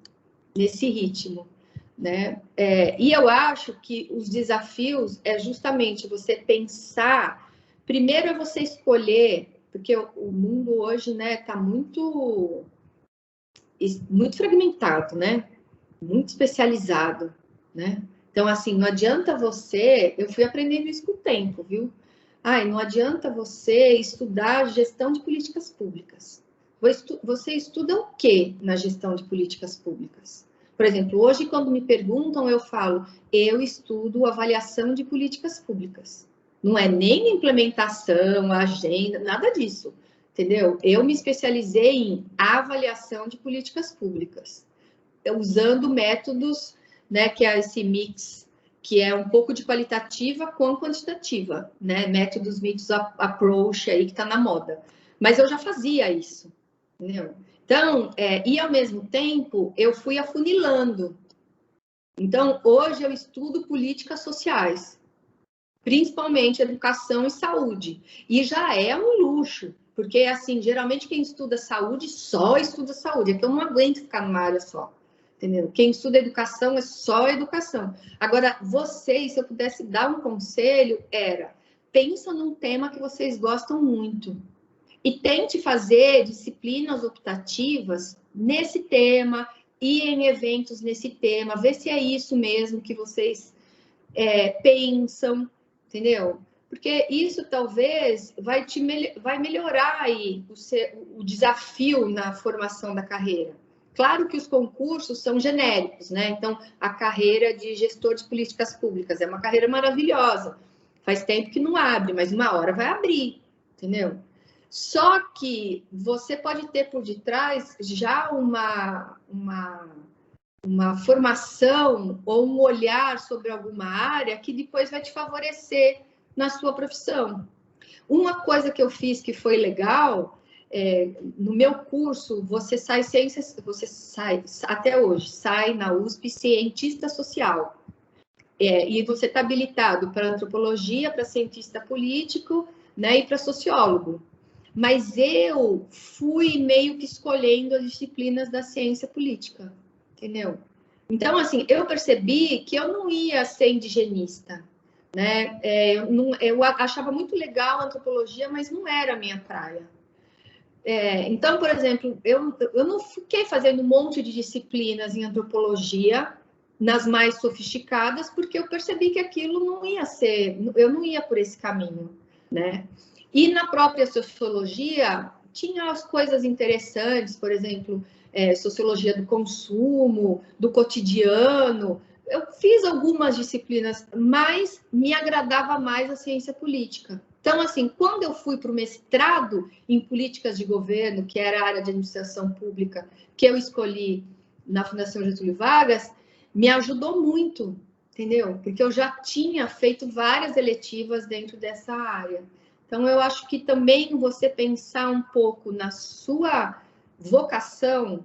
ritmo, né? E eu acho que os desafios é justamente você pensar, primeiro é você escolher, porque o mundo hoje, né, está muito fragmentado, né? Muito especializado, né? Então, assim, não adianta você... Eu fui aprendendo isso com o tempo, viu? Não adianta você estudar gestão de políticas públicas. Você estuda o quê na gestão de políticas públicas? Por exemplo, hoje, quando me perguntam, eu falo, eu estudo avaliação de políticas públicas. Não é nem implementação, agenda, nada disso, entendeu? Eu me especializei em avaliação de políticas públicas, usando métodos, né, que é esse mix, que é um pouco de qualitativa com quantitativa, né? Métodos mixed approach aí que está na moda. Mas eu já fazia isso, entendeu? Então, e ao mesmo tempo, eu fui afunilando. Então, hoje eu estudo políticas sociais, principalmente educação e saúde. E já é um luxo, porque, assim, geralmente quem estuda saúde só estuda saúde. É que eu não aguento ficar numa área só. Entendeu? Quem estuda educação é só educação. Agora, vocês, se eu pudesse dar um conselho, pensa num tema que vocês gostam muito e tente fazer disciplinas optativas nesse tema e em eventos nesse tema, ver se é isso mesmo que vocês pensam, entendeu? Porque isso talvez vai melhorar aí o desafio na formação da carreira. Claro que os concursos são genéricos, né? Então, a carreira de gestor de políticas públicas é uma carreira maravilhosa. Faz tempo que não abre, mas uma hora vai abrir, entendeu? Só que você pode ter por detrás já uma formação ou um olhar sobre alguma área que depois vai te favorecer na sua profissão. Uma coisa que eu fiz que foi legal... no meu curso, você sai até hoje, sai na USP cientista social. E você está habilitado para antropologia, para cientista político, né, e para sociólogo. Mas eu fui meio que escolhendo as disciplinas da ciência política, entendeu? Então, assim, eu percebi que eu não ia ser indigenista, né? Eu achava muito legal a antropologia, mas não era a minha praia. Então, por exemplo, eu não fiquei fazendo um monte de disciplinas em antropologia, nas mais sofisticadas, porque eu percebi que aquilo não ia ser, eu não ia por esse caminho, né? E na própria sociologia, tinha as coisas interessantes, por exemplo, sociologia do consumo, do cotidiano. Eu fiz algumas disciplinas, mas me agradava mais a ciência política. Então, assim, quando eu fui para o mestrado em políticas de governo, que era a área de administração pública, que eu escolhi na Fundação Getúlio Vargas me ajudou muito, entendeu? Porque eu já tinha feito várias eletivas dentro dessa área. Então, eu acho que também você pensar um pouco na sua vocação,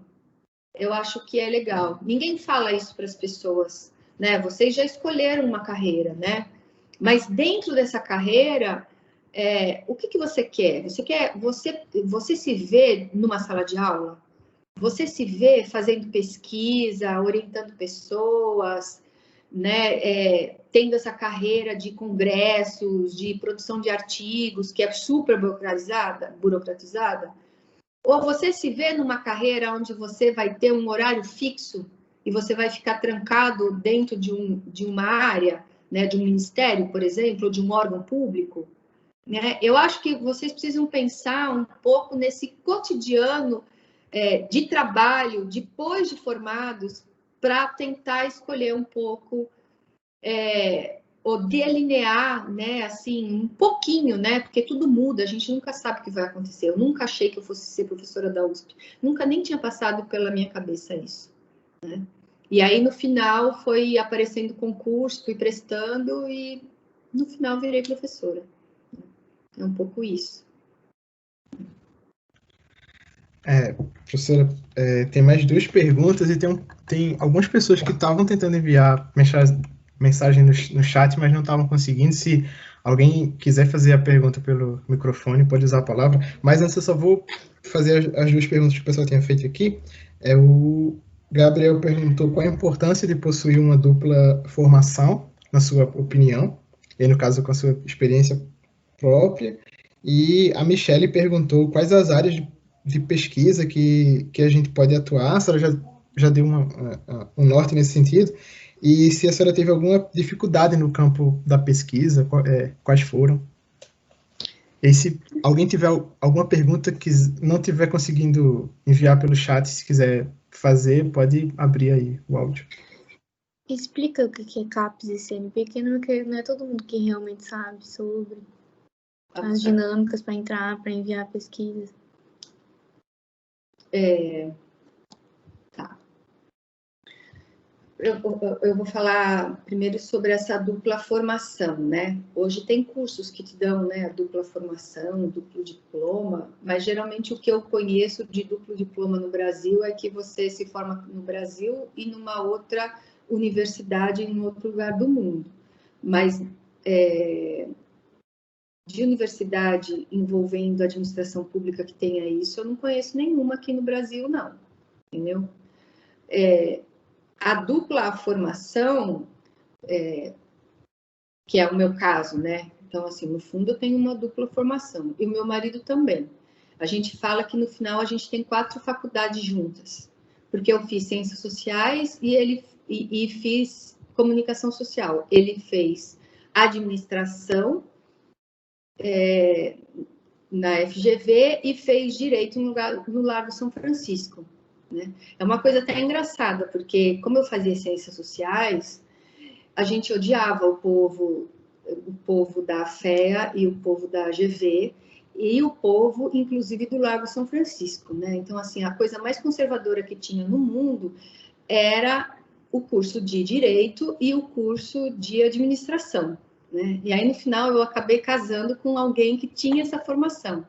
eu acho que é legal. Ninguém fala isso para as pessoas, né? Vocês já escolheram uma carreira, né? Mas dentro dessa carreira, o que você quer? Você se vê numa sala de aula? Você se vê fazendo pesquisa, orientando pessoas, né? Tendo essa carreira de congressos, de produção de artigos, que é super burocratizada? Ou você se vê numa carreira onde você vai ter um horário fixo e você vai ficar trancado dentro de uma área, né, de um ministério, por exemplo, ou de um órgão público? Né? Eu acho que vocês precisam pensar um pouco nesse cotidiano de trabalho, depois de formados, para tentar escolher um pouco, ou delinear, né, assim, um pouquinho, né, porque tudo muda, a gente nunca sabe o que vai acontecer. Eu nunca achei que eu fosse ser professora da USP, nunca nem tinha passado pela minha cabeça isso, né? E aí, no final, foi aparecendo concurso, fui prestando e, no final, virei professora. É um pouco isso. Professora, tem mais 2 perguntas e tem algumas pessoas que estavam tentando enviar mensagem no chat, mas não estavam conseguindo. Se alguém quiser fazer a pergunta pelo microfone, pode usar a palavra. Mas antes eu só vou fazer as 2 perguntas que o pessoal tinha feito aqui. O Gabriel perguntou qual a importância de possuir uma dupla formação, na sua opinião, e no caso com a sua experiência própria. E a Michele perguntou quais as áreas de pesquisa que a gente pode atuar. A senhora já deu um norte nesse sentido. E se a senhora teve alguma dificuldade no campo da pesquisa, quais foram? E se alguém tiver alguma pergunta que não tiver conseguindo enviar pelo chat, se quiser fazer, pode abrir aí o áudio. Explica o que é CAPES e CMP, porque não é todo mundo que realmente sabe sobre as dinâmicas para enviar pesquisas. Tá. Eu vou falar primeiro sobre essa dupla formação, né? Hoje tem cursos que te dão, né, a dupla formação, duplo diploma, mas geralmente o que eu conheço de duplo diploma no Brasil é que você se forma no Brasil e numa outra universidade em outro lugar do mundo. Mas de universidade envolvendo administração pública que tenha isso, eu não conheço nenhuma aqui no Brasil, não. Entendeu? A dupla formação, que é o meu caso, né? Então, assim, no fundo, eu tenho uma dupla formação. E o meu marido também. A gente fala que, no final, a gente tem 4 faculdades juntas. Porque eu fiz Ciências Sociais e fiz Comunicação Social. Ele fez Administração na FGV e fez Direito no Largo São Francisco. Né? É uma coisa até engraçada, porque como eu fazia Ciências Sociais, a gente odiava o povo da FEA e o povo da GV, e o povo, inclusive, do Largo São Francisco. Né? Então, assim, a coisa mais conservadora que tinha no mundo era o curso de Direito e o curso de Administração. Né? E aí, no final, eu acabei casando com alguém que tinha essa formação.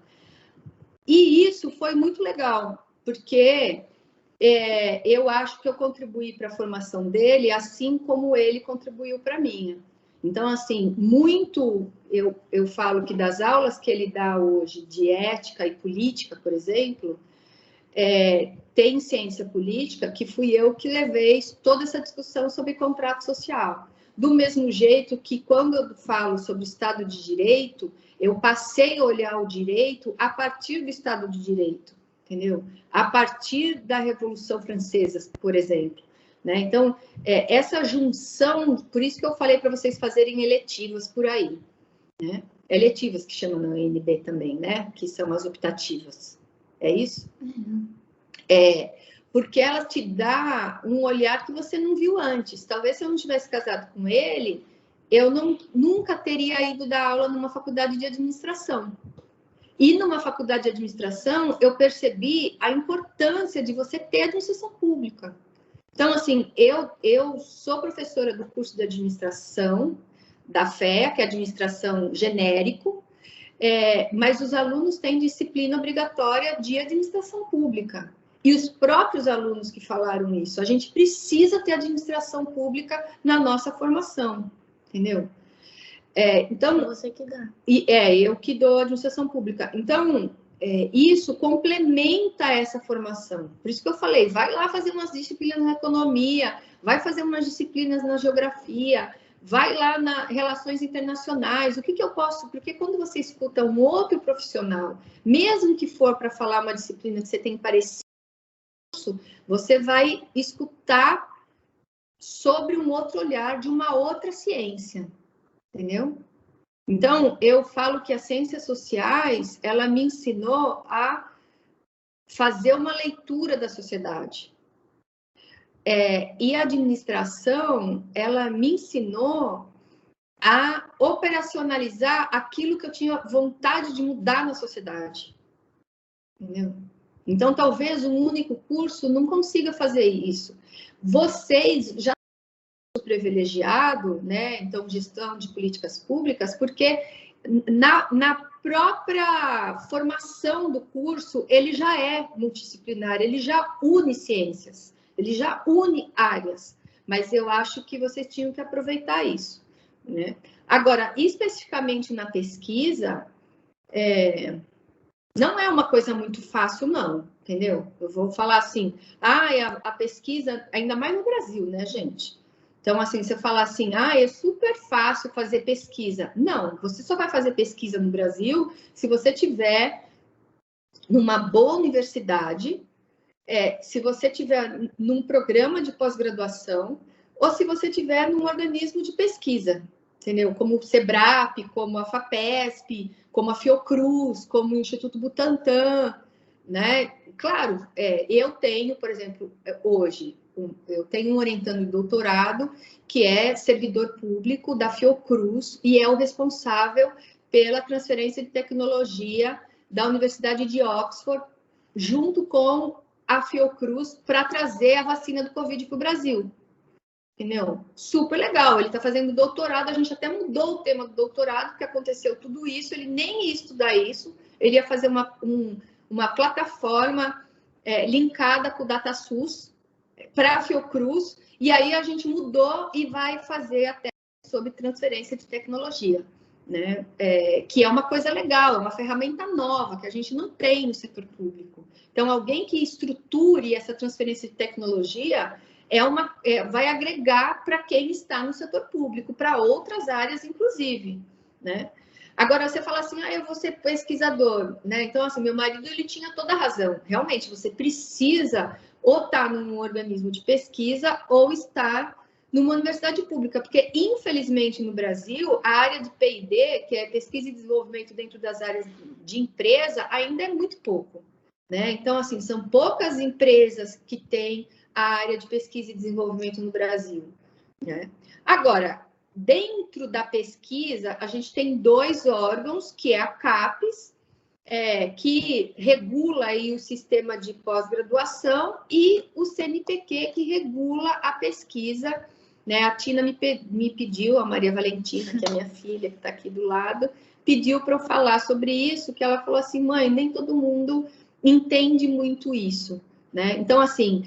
E isso foi muito legal, porque eu acho que eu contribuí para a formação dele, assim como ele contribuiu para a minha. Então, assim, muito eu falo que das aulas que ele dá hoje de ética e política, por exemplo, tem ciência política, que fui eu que levei toda essa discussão sobre contrato social. Do mesmo jeito que, quando eu falo sobre Estado de Direito, eu passei a olhar o direito a partir do Estado de Direito, entendeu? A partir da Revolução Francesa, por exemplo. Né? Então, essa junção, por isso que eu falei para vocês fazerem eletivas por aí. Né? Eletivas, que chamam na UNB também, né? Que são as optativas. É isso? Uhum. Porque ela te dá um olhar que você não viu antes. Talvez se eu não tivesse casado com ele, eu nunca teria ido dar aula numa faculdade de administração. E numa faculdade de administração, eu percebi a importância de você ter administração pública. Então, assim, eu sou professora do curso de administração da FEA, que é administração genérico, mas os alunos têm disciplina obrigatória de administração pública. E os próprios alunos que falaram isso, a gente precisa ter administração pública na nossa formação, entendeu? Então, você que dá. Eu que dou administração pública. Então, isso complementa essa formação. Por isso que eu falei, vai lá fazer umas disciplinas na economia, vai fazer umas disciplinas na geografia, vai lá nas relações internacionais, o que eu posso... Porque quando você escuta um outro profissional, mesmo que for para falar uma disciplina que você tem parecido, você vai escutar sobre um outro olhar de uma outra ciência, entendeu? Então, eu falo que as ciências sociais, ela me ensinou a fazer uma leitura da sociedade. E a administração, ela me ensinou a operacionalizar aquilo que eu tinha vontade de mudar na sociedade. Entendeu? Então, talvez um único curso não consiga fazer isso. Vocês já são privilegiados, né? Então, gestão de políticas públicas, porque na própria formação do curso, ele já é multidisciplinar, ele já une ciências, ele já une áreas. Mas eu acho que vocês tinham que aproveitar isso, né? Agora, especificamente na pesquisa, não é uma coisa muito fácil, não, entendeu? Eu vou falar assim, a pesquisa, ainda mais no Brasil, né, gente? Então, assim, você fala assim, é super fácil fazer pesquisa. Não, você só vai fazer pesquisa no Brasil se você tiver numa boa universidade, se você tiver num programa de pós-graduação, ou se você tiver num organismo de pesquisa, entendeu? Como o SEBRAP, como a FAPESP, como a Fiocruz, como o Instituto Butantan, né? Claro, eu tenho, por exemplo, hoje, eu tenho um orientando de doutorado que é servidor público da Fiocruz e é o responsável pela transferência de tecnologia da Universidade de Oxford, junto com a Fiocruz, para trazer a vacina do Covid para o Brasil. Entendeu? Super legal, ele está fazendo doutorado, a gente até mudou o tema do doutorado, porque aconteceu tudo isso, ele nem ia estudar isso, ele ia fazer uma plataforma linkada com o DataSUS para a Fiocruz, e aí a gente mudou e vai fazer até sobre transferência de tecnologia, né? Que é uma coisa legal, é uma ferramenta nova que a gente não tem no setor público. Então, alguém que estruture essa transferência de tecnologia vai agregar para quem está no setor público, para outras áreas, inclusive, né? Agora, você fala assim, eu vou ser pesquisador, né? Então, assim, meu marido, ele tinha toda a razão. Realmente, você precisa ou estar num organismo de pesquisa ou estar numa universidade pública, porque, infelizmente, no Brasil, a área de P&D, que é pesquisa e desenvolvimento dentro das áreas de empresa, ainda é muito pouco, né? Então, assim, são poucas empresas que têm a área de pesquisa e desenvolvimento no Brasil, né? Agora, dentro da pesquisa, a gente tem 2 órgãos, que é a CAPES, que regula aí o sistema de pós-graduação, e o CNPq, que regula a pesquisa, né? A Tina me pediu, a Maria Valentina, que é minha filha, que está aqui do lado, pediu para eu falar sobre isso, que ela falou assim, mãe, nem todo mundo entende muito isso, né? Então, assim,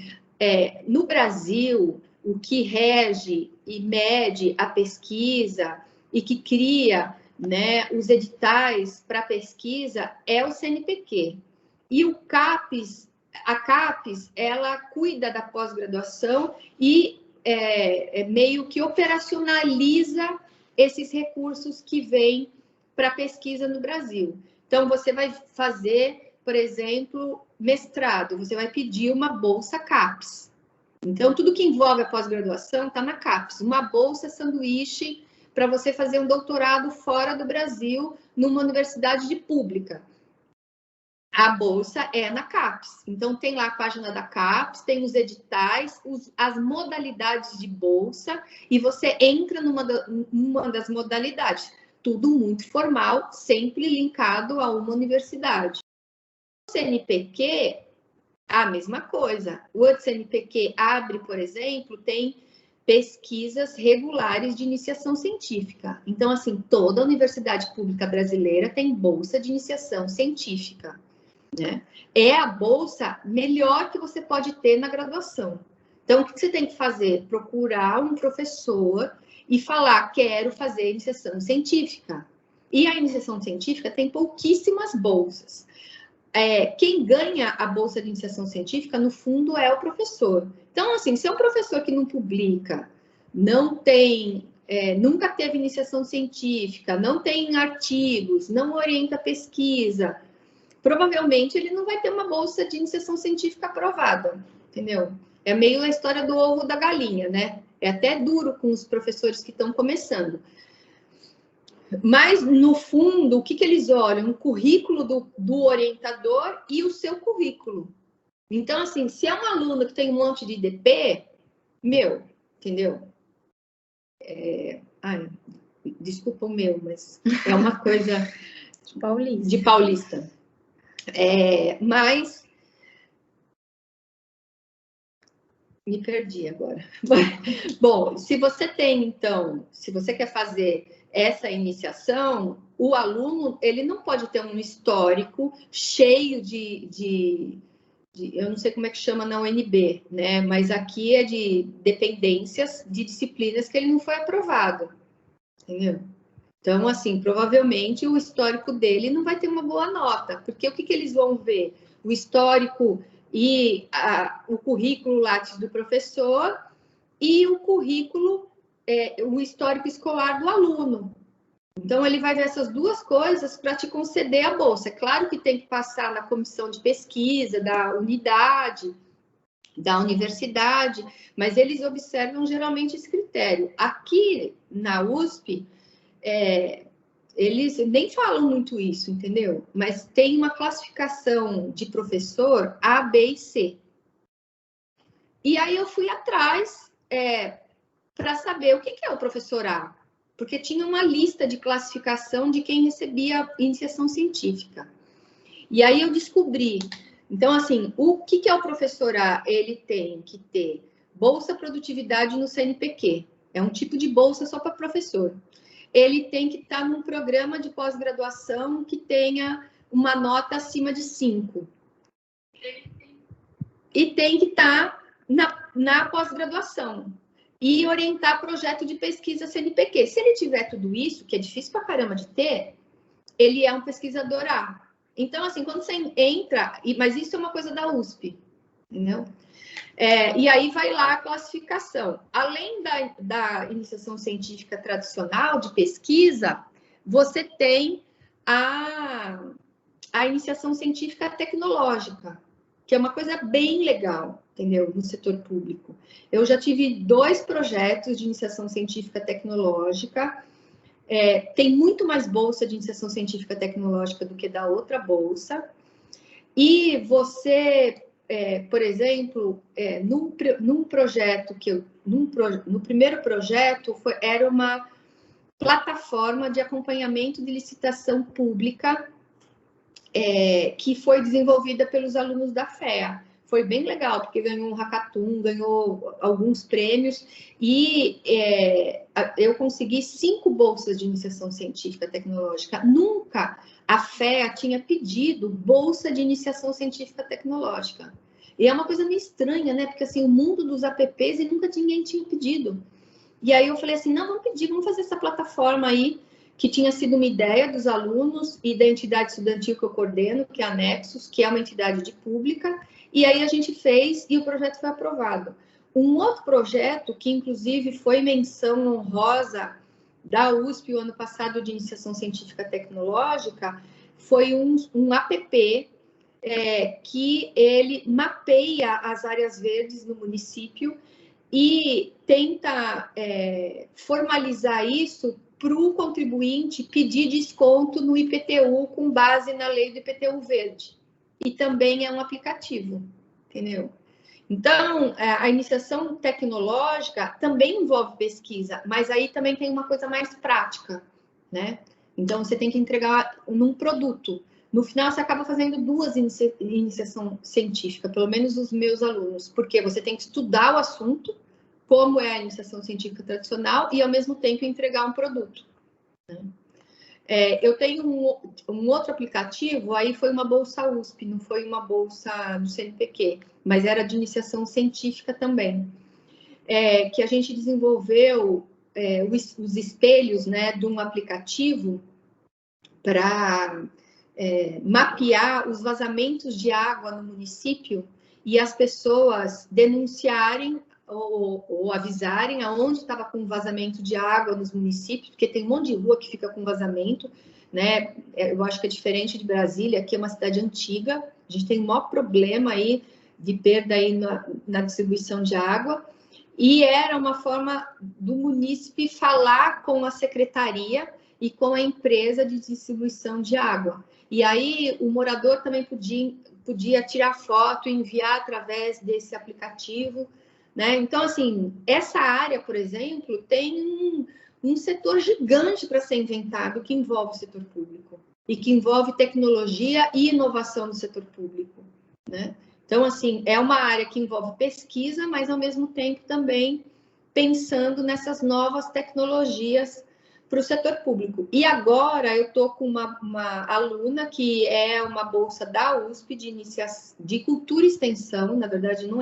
no Brasil, o que rege e mede a pesquisa e que cria, né, os editais para pesquisa é o CNPq. E o CAPES, a CAPES, ela cuida da pós-graduação e meio que operacionaliza esses recursos que vêm para pesquisa no Brasil. Então, você vai fazer, por exemplo, mestrado, você vai pedir uma bolsa CAPES. Então, tudo que envolve a pós-graduação está na CAPES. Uma bolsa sanduíche para você fazer um doutorado fora do Brasil, numa universidade pública. A bolsa é na CAPES. Então, tem lá a página da CAPES, tem os editais, as modalidades de bolsa, e você entra numa das modalidades. Tudo muito formal, sempre linkado a uma universidade. O CNPq, A mesma coisa. O outro CNPq abre, por exemplo, tem pesquisas regulares de iniciação científica. Então, assim, toda universidade pública brasileira tem bolsa de iniciação científica, né? É a bolsa melhor que você pode ter na graduação. Então, o que você tem que fazer? Procurar um professor e falar, quero fazer iniciação científica. E a iniciação científica tem pouquíssimas bolsas. Quem ganha a bolsa de iniciação científica, no fundo, é o professor. Então, assim, se é um professor que não publica, não tem, nunca teve iniciação científica, não tem artigos, não orienta pesquisa, provavelmente ele não vai ter uma bolsa de iniciação científica aprovada, entendeu? É meio a história do ovo da galinha, né? É até duro com os professores que estão começando. Mas, no fundo, o que eles olham? O currículo do orientador e o seu currículo. Então, assim, se é um aluno que tem um monte de IDP, entendeu? Desculpa o meu, mas é uma coisa de paulista. Mas... Me perdi agora. Bom, se você tem, então, se você quer fazer essa iniciação, o aluno, ele não pode ter um histórico cheio de eu não sei como é que chama na UNB, né? Mas aqui é de dependências de disciplinas que ele não foi aprovado, entendeu? Então, assim, provavelmente o histórico dele não vai ter uma boa nota, porque o que eles vão ver? O histórico e o currículo Lattes do professor e o currículo, o histórico escolar do aluno. Então, ele vai ver essas duas coisas para te conceder a bolsa. É claro que tem que passar na comissão de pesquisa, da unidade, da universidade, mas eles observam geralmente esse critério. Aqui na USP, eles nem falam muito isso, entendeu? Mas tem uma classificação de professor A, B e C. E aí eu fui atrás para saber o que é o professor A, porque tinha uma lista de classificação de quem recebia iniciação científica. E aí eu descobri. Então, assim, o que é o professor A? Ele tem que ter bolsa produtividade no CNPq. É um tipo de bolsa só para professor. Ele tem que estar num programa de pós-graduação que tenha uma nota acima de 5. E tem que estar na pós-graduação. E orientar projeto de pesquisa CNPq. Se ele tiver tudo isso, que é difícil pra caramba de ter, ele é um pesquisador A. Então, assim, quando você entra... Mas isso é uma coisa da USP, entendeu? E aí vai lá a classificação. Além da iniciação científica tradicional de pesquisa, você tem a iniciação científica tecnológica, que é uma coisa bem legal, entendeu? No setor público. Eu já tive 2 projetos de iniciação científica tecnológica. Tem muito mais bolsa de iniciação científica tecnológica do que da outra bolsa. E você... por exemplo, num projeto no primeiro projeto era uma plataforma de acompanhamento de licitação pública que foi desenvolvida pelos alunos da FEA. Foi bem legal, porque ganhou um hackathon, ganhou alguns prêmios e eu consegui 5 bolsas de iniciação científica tecnológica. Nunca a FEA tinha pedido bolsa de iniciação científica tecnológica. E é uma coisa meio estranha, né? Porque, assim, o mundo dos apps e nunca ninguém tinha pedido. E aí eu falei assim, não, vamos pedir, vamos fazer essa plataforma aí, que tinha sido uma ideia dos alunos e da entidade estudantil que eu coordeno, que é a Nexus, que é uma entidade pública. E aí a gente fez e o projeto foi aprovado. Um outro projeto, que inclusive foi menção honrosa da USP o ano passado de iniciação científica tecnológica, foi um app que ele mapeia as áreas verdes no município e tenta formalizar isso para o contribuinte pedir desconto no IPTU com base na lei do IPTU verde. E também é um aplicativo, entendeu? Então, a iniciação tecnológica também envolve pesquisa, mas aí também tem uma coisa mais prática, né? Então, você tem que entregar num produto. no final você acaba fazendo 2 iniciação científica, pelo menos os meus alunos, porque você tem que estudar o assunto, como é a iniciação científica tradicional, e ao mesmo tempo entregar um produto. Né? Eu tenho um outro aplicativo, aí foi uma bolsa USP, não foi uma bolsa do CNPq, mas era de iniciação científica também, que a gente desenvolveu os espelhos, né, de um aplicativo para mapear os vazamentos de água no município e as pessoas denunciarem ou avisarem aonde estava com vazamento de água nos municípios, porque tem um monte de rua que fica com vazamento, né? Eu acho que é diferente de Brasília, aqui é uma cidade antiga, a gente tem um maior problema aí de perda aí na distribuição de água, e era uma forma do munícipe falar com a secretaria e com a empresa de distribuição de água. E aí o morador também podia tirar foto e enviar através desse aplicativo, né? Então, assim, essa área, por exemplo, tem um setor gigante para ser inventado que envolve o setor público e que envolve tecnologia e inovação no setor público, né? Então, assim, é uma área que envolve pesquisa, mas, ao mesmo tempo, também pensando nessas novas tecnologias para o setor público. E agora eu estou com uma aluna que é uma bolsa da USP de cultura e extensão, na verdade não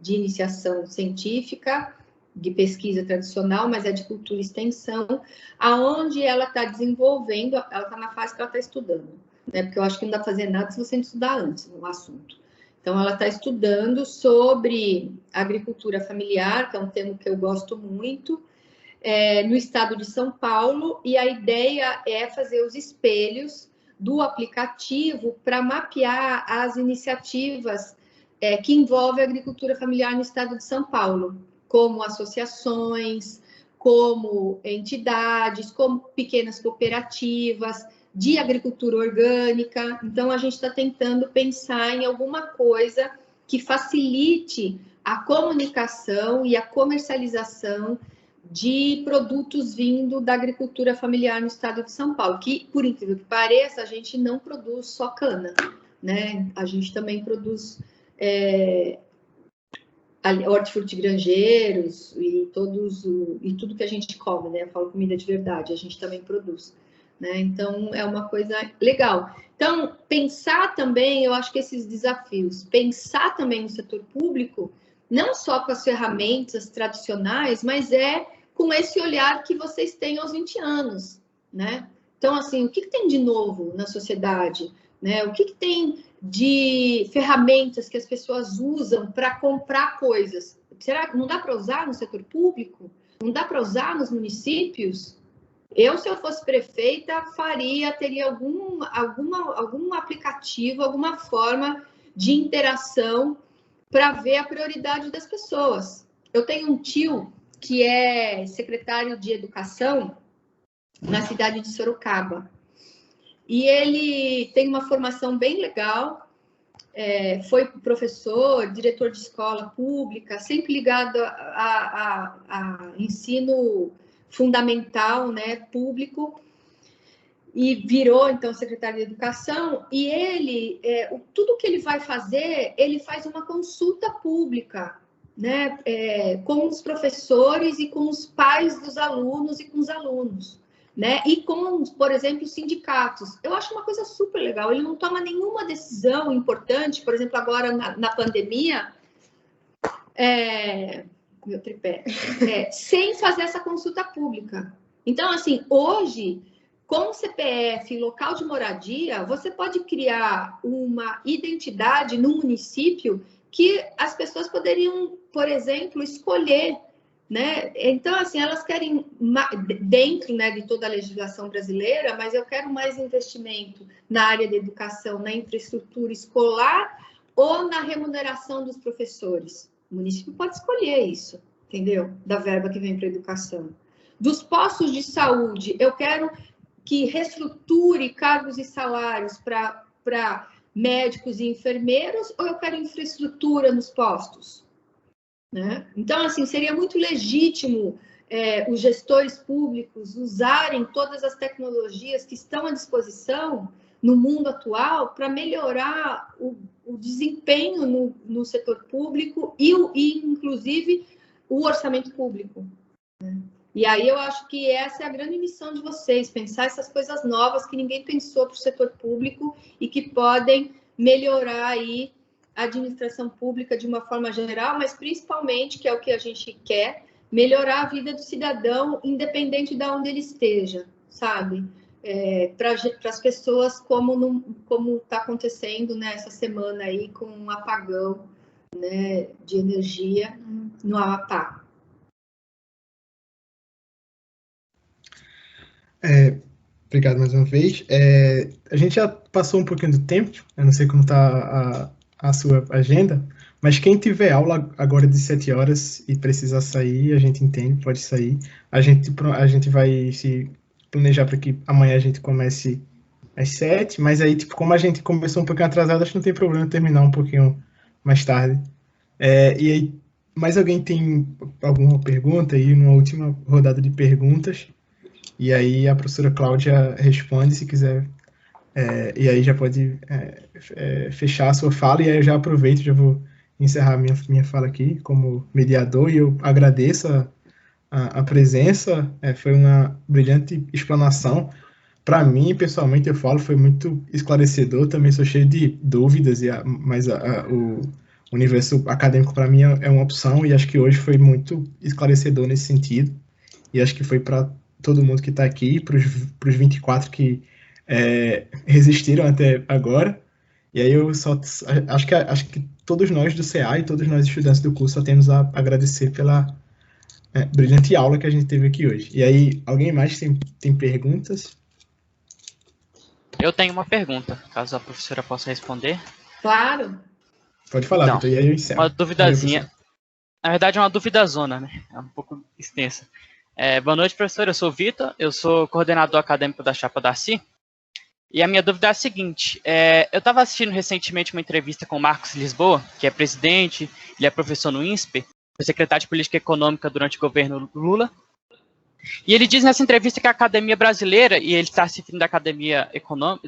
de iniciação científica, de pesquisa tradicional, mas é de cultura e extensão, aonde ela está desenvolvendo, ela está na fase que ela está estudando, né? Porque eu acho que não dá para fazer nada se você não estudar antes no assunto. Então, ela está estudando sobre agricultura familiar, que é um tema que eu gosto muito, no estado de São Paulo, e a ideia é fazer os espelhos do aplicativo para mapear as iniciativas que envolvem a agricultura familiar no estado de São Paulo, como associações, como entidades, como pequenas cooperativas de agricultura orgânica. Então, a gente está tentando pensar em alguma coisa que facilite a comunicação e a comercialização de produtos vindo da agricultura familiar no estado de São Paulo, que, por incrível que pareça, a gente não produz só cana, né? A gente também produz hortifrutigranjeiros e tudo que a gente come, né? Eu falo comida de verdade, a gente também produz, né? Então, é uma coisa legal. Então, pensar também, eu acho que esses desafios, pensar também no setor público, não só com as ferramentas tradicionais, mas com esse olhar que vocês têm aos 20 anos, né? Então, assim, o que tem de novo na sociedade, né? O que tem de ferramentas que as pessoas usam para comprar coisas? Será que não dá para usar no setor público? Não dá para usar nos municípios? Se eu fosse prefeita, teria algum aplicativo, alguma forma de interação para ver a prioridade das pessoas. Eu tenho um tio que é secretário de Educação na cidade de Sorocaba. E ele tem uma formação bem legal, foi professor, diretor de escola pública, sempre ligado a ensino fundamental, né, público, e virou, então, secretário de Educação, e ele, tudo que ele vai fazer, ele faz uma consulta pública, né, com os professores e com os pais dos alunos e com os alunos, né, e com, por exemplo, os sindicatos. Eu acho uma coisa super legal, ele não toma nenhuma decisão importante, por exemplo, agora na pandemia, meu tripé, sem fazer essa consulta pública. Então, assim, hoje, com CPF e local de moradia, você pode criar uma identidade no município que as pessoas poderiam, por exemplo, escolher, né? Então, assim, elas querem, dentro, né, de toda a legislação brasileira, mas eu quero mais investimento na área de educação, na infraestrutura escolar ou na remuneração dos professores. O município pode escolher isso, entendeu? Da verba que vem para a educação. Dos postos de saúde, eu quero que reestruture cargos e salários para médicos e enfermeiros, ou eu quero infraestrutura nos postos? Né? Então, assim, seria muito legítimo os gestores públicos usarem todas as tecnologias que estão à disposição no mundo atual para melhorar o desempenho no setor público e, inclusive, o orçamento público. E aí eu acho que essa é a grande missão de vocês, pensar essas coisas novas que ninguém pensou para o setor público e que podem melhorar aí a administração pública de uma forma geral, mas principalmente, que é o que a gente quer, melhorar a vida do cidadão, independente de onde ele esteja, sabe? Para as pessoas, como está acontecendo, né, essa semana aí, com um apagão, né, de energia no Amapá. Obrigado mais uma vez. A gente já passou um pouquinho do tempo, eu não sei como está a sua agenda, mas quem tiver aula agora de 7 horas e precisar sair, a gente entende, pode sair. A gente vai se planejar para que amanhã a gente comece às 7, mas aí, tipo, como a gente começou um pouquinho atrasado, acho que não tem problema terminar um pouquinho mais tarde. E aí, mais alguém tem alguma pergunta aí, numa última rodada de perguntas? E aí a professora Cláudia responde, se quiser, e aí já pode fechar a sua fala, e aí eu já aproveito, já vou encerrar minha fala aqui como mediador, e eu agradeço a presença, foi uma brilhante explanação. Para mim, pessoalmente, eu falo, foi muito esclarecedor, também sou cheio de dúvidas, mas o universo acadêmico para mim é uma opção, e acho que hoje foi muito esclarecedor nesse sentido, e acho que foi para todo mundo que está aqui, para os 24 que resistiram até agora. E aí eu só acho que todos nós do CA e todos nós estudantes do curso só temos a agradecer pela brilhante aula que a gente teve aqui hoje. E aí, alguém mais tem perguntas? Eu tenho uma pergunta, caso a professora possa responder. Claro. Pode falar, então, Vitor, e aí eu encerro. Uma duvidazinha. Na verdade, é uma duvidazona, né? É um pouco extensa. Boa noite, professor. Eu sou o Vitor, eu sou coordenador acadêmico da Chapa Darcy. E a minha dúvida é a seguinte: eu estava assistindo recentemente uma entrevista com o Marcos Lisboa, que é presidente, ele é professor no INSPER, foi secretário de Política Econômica durante o governo Lula. E ele diz nessa entrevista que a academia brasileira, e ele está se referindo à academia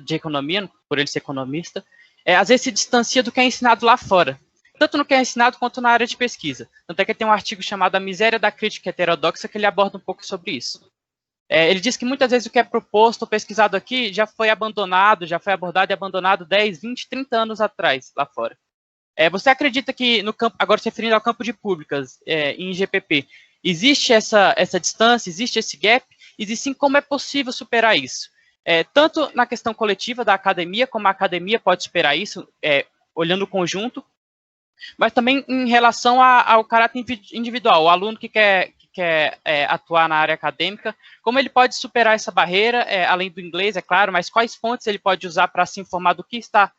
de economia, por ele ser economista, às vezes se distancia do que é ensinado lá fora, tanto no que é ensinado quanto na área de pesquisa. Tanto é que tem um artigo chamado A Miséria da Crítica Heterodoxa, que ele aborda um pouco sobre isso. Ele diz que muitas vezes o que é proposto ou pesquisado aqui já foi abandonado, já foi abordado e abandonado 10, 20, 30 anos atrás, lá fora. Você acredita que, no campo, agora se referindo ao campo de públicas, em GPP, existe essa distância, existe esse gap? E sim, como é possível superar isso? Tanto na questão coletiva da academia, como a academia pode superar isso, olhando o conjunto, mas também em relação ao caráter individual, o aluno que quer atuar na área acadêmica, como ele pode superar essa barreira, além do inglês, é claro, mas quais fontes ele pode usar para se informar do que está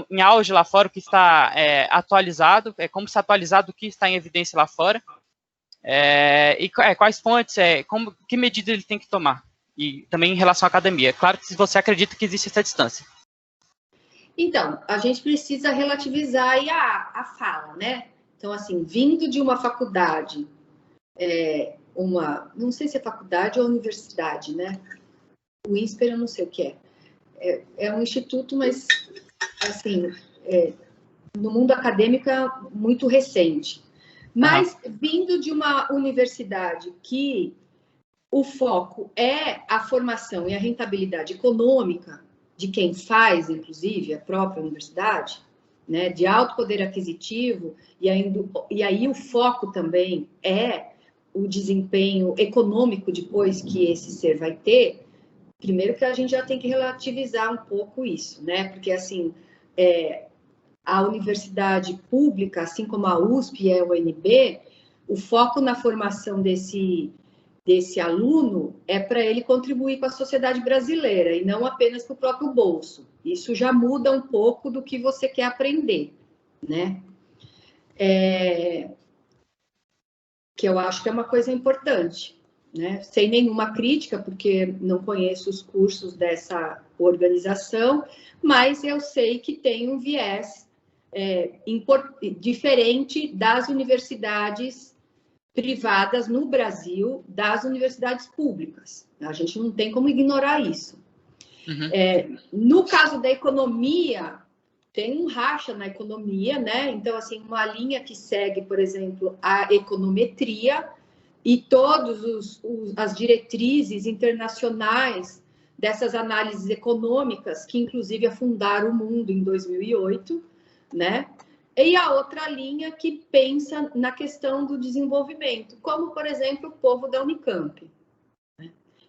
em auge lá fora, o que está atualizado, como se atualizar do que está em evidência lá fora, e quais fontes, que medida ele tem que tomar, e também em relação à academia. Claro que se você acredita que existe essa distância. Então, a gente precisa relativizar aí a fala, né? Então, assim, vindo de uma faculdade, não sei se é faculdade ou universidade, né? O INSPER eu não sei o que é. É um instituto, mas, assim, no mundo acadêmico é muito recente. Mas, vindo de uma universidade que o foco é a formação e a rentabilidade econômica de quem faz, inclusive, a própria universidade, né, de alto poder aquisitivo, e aí o foco também é o desempenho econômico depois que esse ser vai ter. Primeiro que a gente já tem que relativizar um pouco isso, né, porque, assim, a universidade pública, assim como a USP e a UNB, o foco na formação desse aluno é para ele contribuir com a sociedade brasileira e não apenas para o próprio bolso. Isso já muda um pouco do que você quer aprender, né? Que eu acho que é uma coisa importante, né? Sem nenhuma crítica, porque não conheço os cursos dessa organização, mas eu sei que tem um viés diferente das universidades privadas no Brasil das universidades públicas. A gente não tem como ignorar isso. Uhum. No caso da economia, tem um racha na economia, né? Então, assim, uma linha que segue, por exemplo, a econometria e todas as diretrizes internacionais dessas análises econômicas, que inclusive afundaram o mundo em 2008, né? E a outra linha que pensa na questão do desenvolvimento, como, por exemplo, o povo da Unicamp.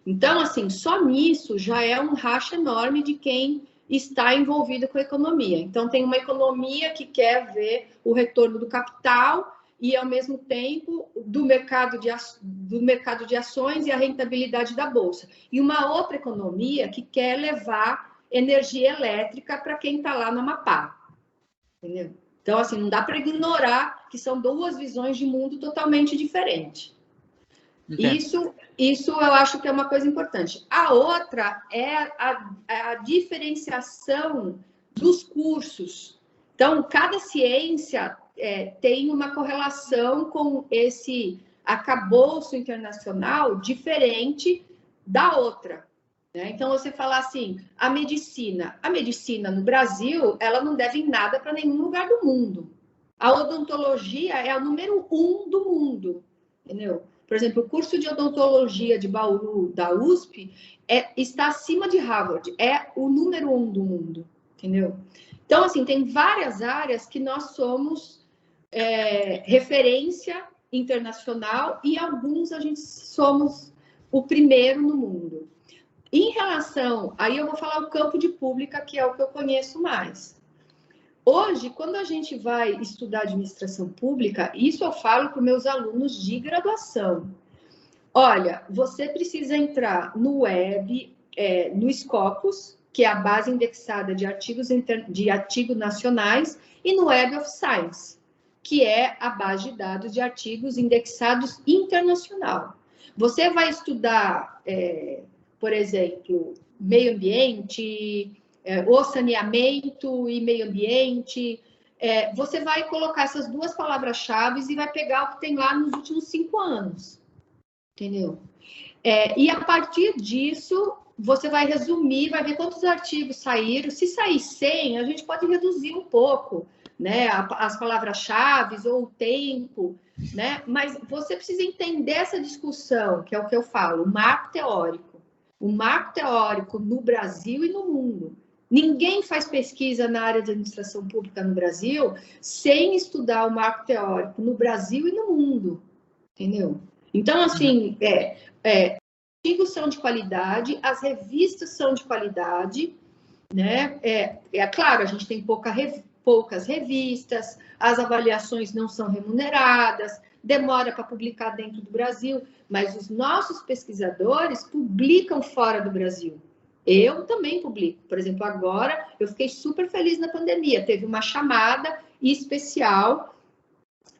Então, assim, só nisso já é um racha enorme de quem está envolvido com a economia. Então, tem uma economia que quer ver o retorno do capital e, ao mesmo tempo, do mercado de ações e a rentabilidade da Bolsa. E uma outra economia que quer levar energia elétrica para quem está lá no Amapá. Entendeu? Então, assim, não dá para ignorar que são duas visões de mundo totalmente diferentes. Isso eu acho que é uma coisa importante. A outra é a diferenciação dos cursos. Então, cada ciência tem uma correlação com esse arcabouço internacional diferente da outra. Né? Então, você fala assim, a medicina no Brasil, ela não deve nada para nenhum lugar do mundo. A odontologia é a número 1 do mundo, entendeu? Por exemplo, o curso de odontologia de Bauru, da USP, está acima de Harvard, é o número 1 do mundo, entendeu? Então, assim, tem várias áreas que nós somos referência internacional e alguns a gente somos o primeiro no mundo. Em relação, aí eu vou falar o campo de pública, que é o que eu conheço mais. Hoje, quando a gente vai estudar administração pública, isso eu falo para os meus alunos de graduação. Olha, você precisa entrar no web, no Scopus, que é a base indexada de artigos nacionais, e no Web of Science, que é a base de dados de artigos indexados internacional. Você vai estudar, por exemplo, meio ambiente, o saneamento e meio ambiente, você vai colocar essas duas palavras-chave e vai pegar o que tem lá nos últimos 5 anos, entendeu? E a partir disso, você vai resumir, vai ver quantos artigos saíram. Se sair 100, a gente pode reduzir um pouco, né, as palavras-chave ou o tempo, né? Mas você precisa entender essa discussão, que é o que eu falo, o marco teórico. O marco teórico no Brasil e no mundo. Ninguém faz pesquisa na área de administração pública no Brasil sem estudar o marco teórico no Brasil e no mundo, entendeu? Então, assim, os artigos são de qualidade, as revistas são de qualidade, né? Claro, a gente tem poucas revistas, as avaliações não são remuneradas, demora para publicar dentro do Brasil, mas os nossos pesquisadores publicam fora do Brasil. Eu também publico. Por exemplo, agora eu fiquei super feliz na pandemia. Teve uma chamada especial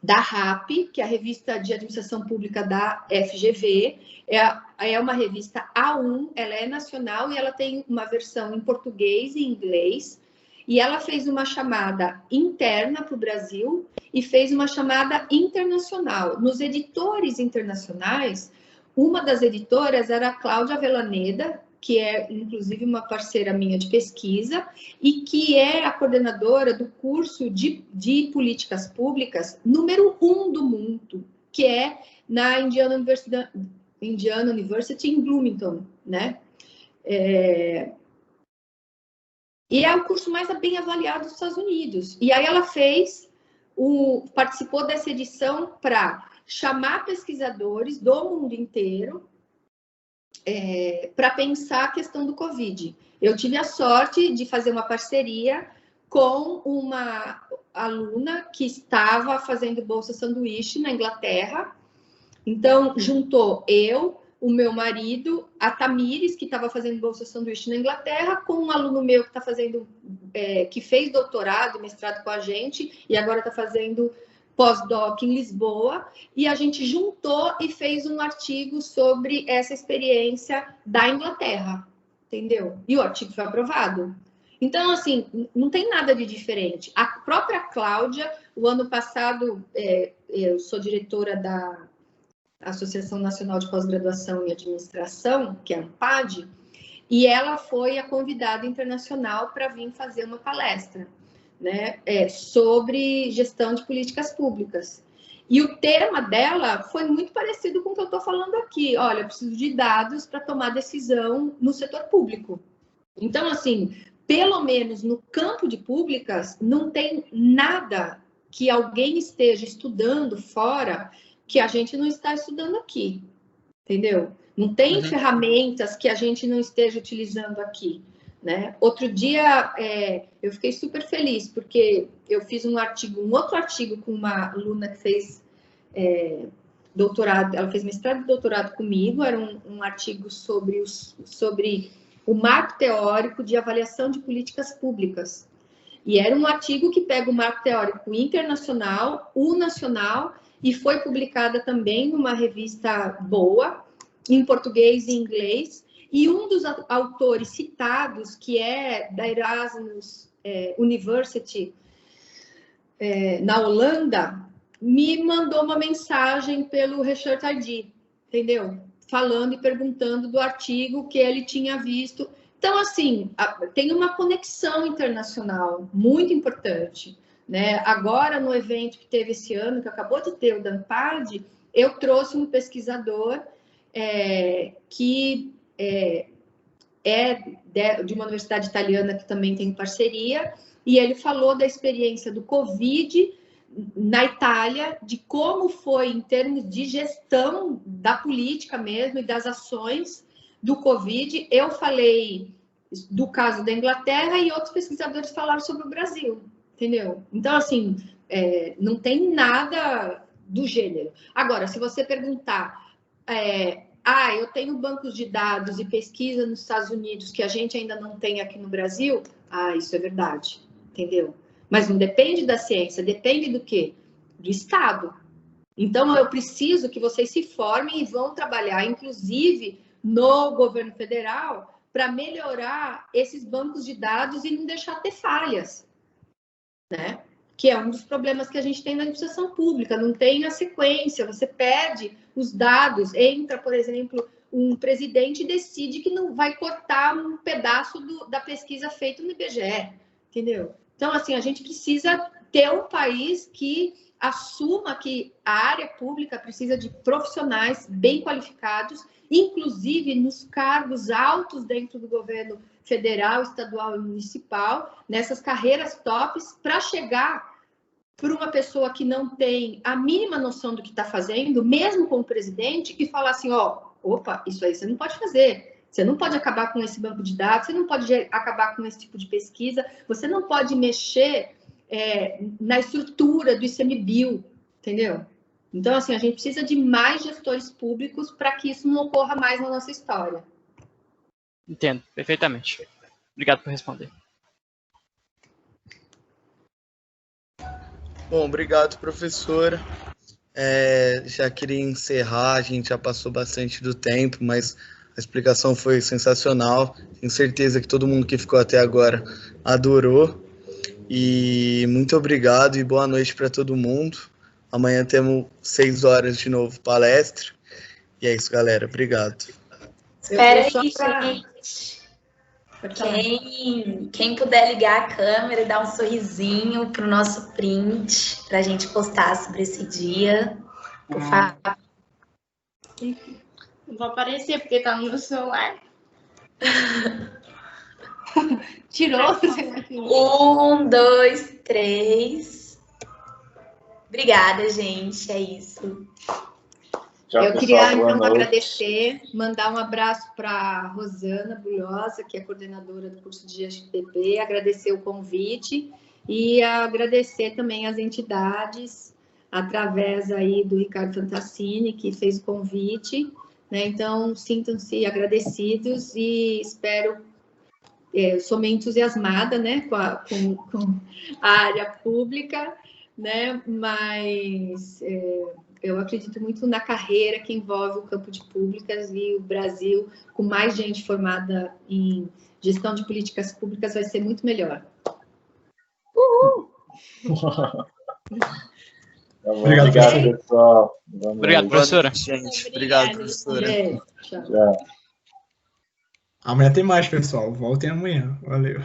da RAP, que é a Revista de Administração Pública da FGV. É uma revista A1, ela é nacional e ela tem uma versão em português e inglês. E ela fez uma chamada interna para o Brasil e fez uma chamada internacional. Nos editores internacionais, uma das editoras era a Cláudia Avellaneda, que é, inclusive, uma parceira minha de pesquisa, e que é a coordenadora do curso de políticas públicas número 1 do mundo, que é na Indiana University em Bloomington, né? E é o curso mais bem avaliado dos Estados Unidos. E aí ela participou dessa edição para chamar pesquisadores do mundo inteiro para pensar a questão do Covid. Eu tive a sorte de fazer uma parceria com uma aluna que estava fazendo bolsa sanduíche na Inglaterra. Então, juntou eu, o meu marido, a Tamires, que estava fazendo bolsa sanduíche na Inglaterra, com um aluno meu que está fazendo, que fez doutorado, mestrado com a gente, e agora está fazendo pós-doc em Lisboa, e a gente juntou e fez um artigo sobre essa experiência da Inglaterra, entendeu? E o artigo foi aprovado. Então, assim, não tem nada de diferente. A própria Cláudia, o ano passado, eu sou diretora Associação Nacional de Pós-Graduação em Administração, que é a ANPAD, e ela foi a convidada internacional para vir fazer uma palestra, né, sobre gestão de políticas públicas. E o tema dela foi muito parecido com o que eu estou falando aqui. Olha, eu preciso de dados para tomar decisão no setor público. Então, assim, pelo menos no campo de públicas, não tem nada que alguém esteja estudando fora que a gente não está estudando aqui, entendeu? Não tem ferramentas que a gente não esteja utilizando aqui, né? Outro dia, eu fiquei super feliz, porque eu fiz um outro artigo com uma aluna que fez doutorado, ela fez mestrado e doutorado comigo, era um artigo sobre o marco teórico de avaliação de políticas públicas. E era um artigo que pega o marco teórico internacional, o nacional, e foi publicada também numa revista boa, em português e inglês. E um dos autores citados, que é da Erasmus University, na Holanda, me mandou uma mensagem pelo Richard Tardy, entendeu? Falando e perguntando do artigo que ele tinha visto. Então, assim, tem uma conexão internacional muito importante, né? Agora, no evento que teve esse ano, que acabou de ter o da ANPAD, eu trouxe um pesquisador que de uma universidade italiana que também tem parceria, e ele falou da experiência do Covid na Itália, de como foi em termos de gestão da política mesmo e das ações do Covid. Eu falei do caso da Inglaterra e outros pesquisadores falaram sobre o Brasil, entendeu? Então, assim, não tem nada do gênero. Agora, se você perguntar, eu tenho bancos de dados e pesquisa nos Estados Unidos que a gente ainda não tem aqui no Brasil, isso é verdade, entendeu? Mas não depende da ciência, depende do quê? Do Estado. Então, eu preciso que vocês se formem e vão trabalhar, inclusive, no governo federal, para melhorar esses bancos de dados e não deixar ter falhas, né? Que é um dos problemas que a gente tem na administração pública, não tem a sequência, você perde os dados, entra, por exemplo, um presidente e decide que não vai cortar um pedaço da pesquisa feita no IBGE, entendeu? Então, assim, a gente precisa ter um país que assuma que a área pública precisa de profissionais bem qualificados, inclusive nos cargos altos dentro do governo federal, estadual e municipal, nessas carreiras tops, para chegar para uma pessoa que não tem a mínima noção do que está fazendo, mesmo como presidente, e falar assim, opa, isso aí você não pode fazer. Você não pode acabar com esse banco de dados, você não pode acabar com esse tipo de pesquisa, você não pode mexer na estrutura do ICMBio, entendeu? Então, assim, a gente precisa de mais gestores públicos para que isso não ocorra mais na nossa história. Entendo, perfeitamente. Obrigado por responder. Bom, obrigado, professora. Já queria encerrar, a gente já passou bastante do tempo, mas a explicação foi sensacional. Tenho certeza que todo mundo que ficou até agora adorou. E muito obrigado e boa noite para todo mundo. Amanhã temos 6 horas de novo palestra. E é isso, galera. Obrigado. Espera aí, gente. Quem puder ligar a câmera e dar um sorrisinho para o nosso print, para a gente postar sobre esse dia, por favor. Não vou aparecer porque tá no meu celular. Tirou? 1, 2, 3. Obrigada, gente. É isso. Tchau, eu pessoal, queria, então, noite. agradecer, mandar um abraço para a Rosana Bulhosa, que é coordenadora do curso de GPP, agradecer o convite e agradecer também as entidades, através aí do Ricardo Fantassini, que fez o convite, né? Então, sintam-se agradecidos e espero... sou meio entusiasmada, né, com a área pública, né, mas eu acredito muito na carreira que envolve o campo de públicas, e o Brasil, com mais gente formada em gestão de políticas públicas, vai ser muito melhor. Uhul! Obrigado, pessoal. Obrigado, professora. Gente, obrigado, professora. Tchau. Amanhã tem mais, pessoal. Voltem amanhã. Valeu.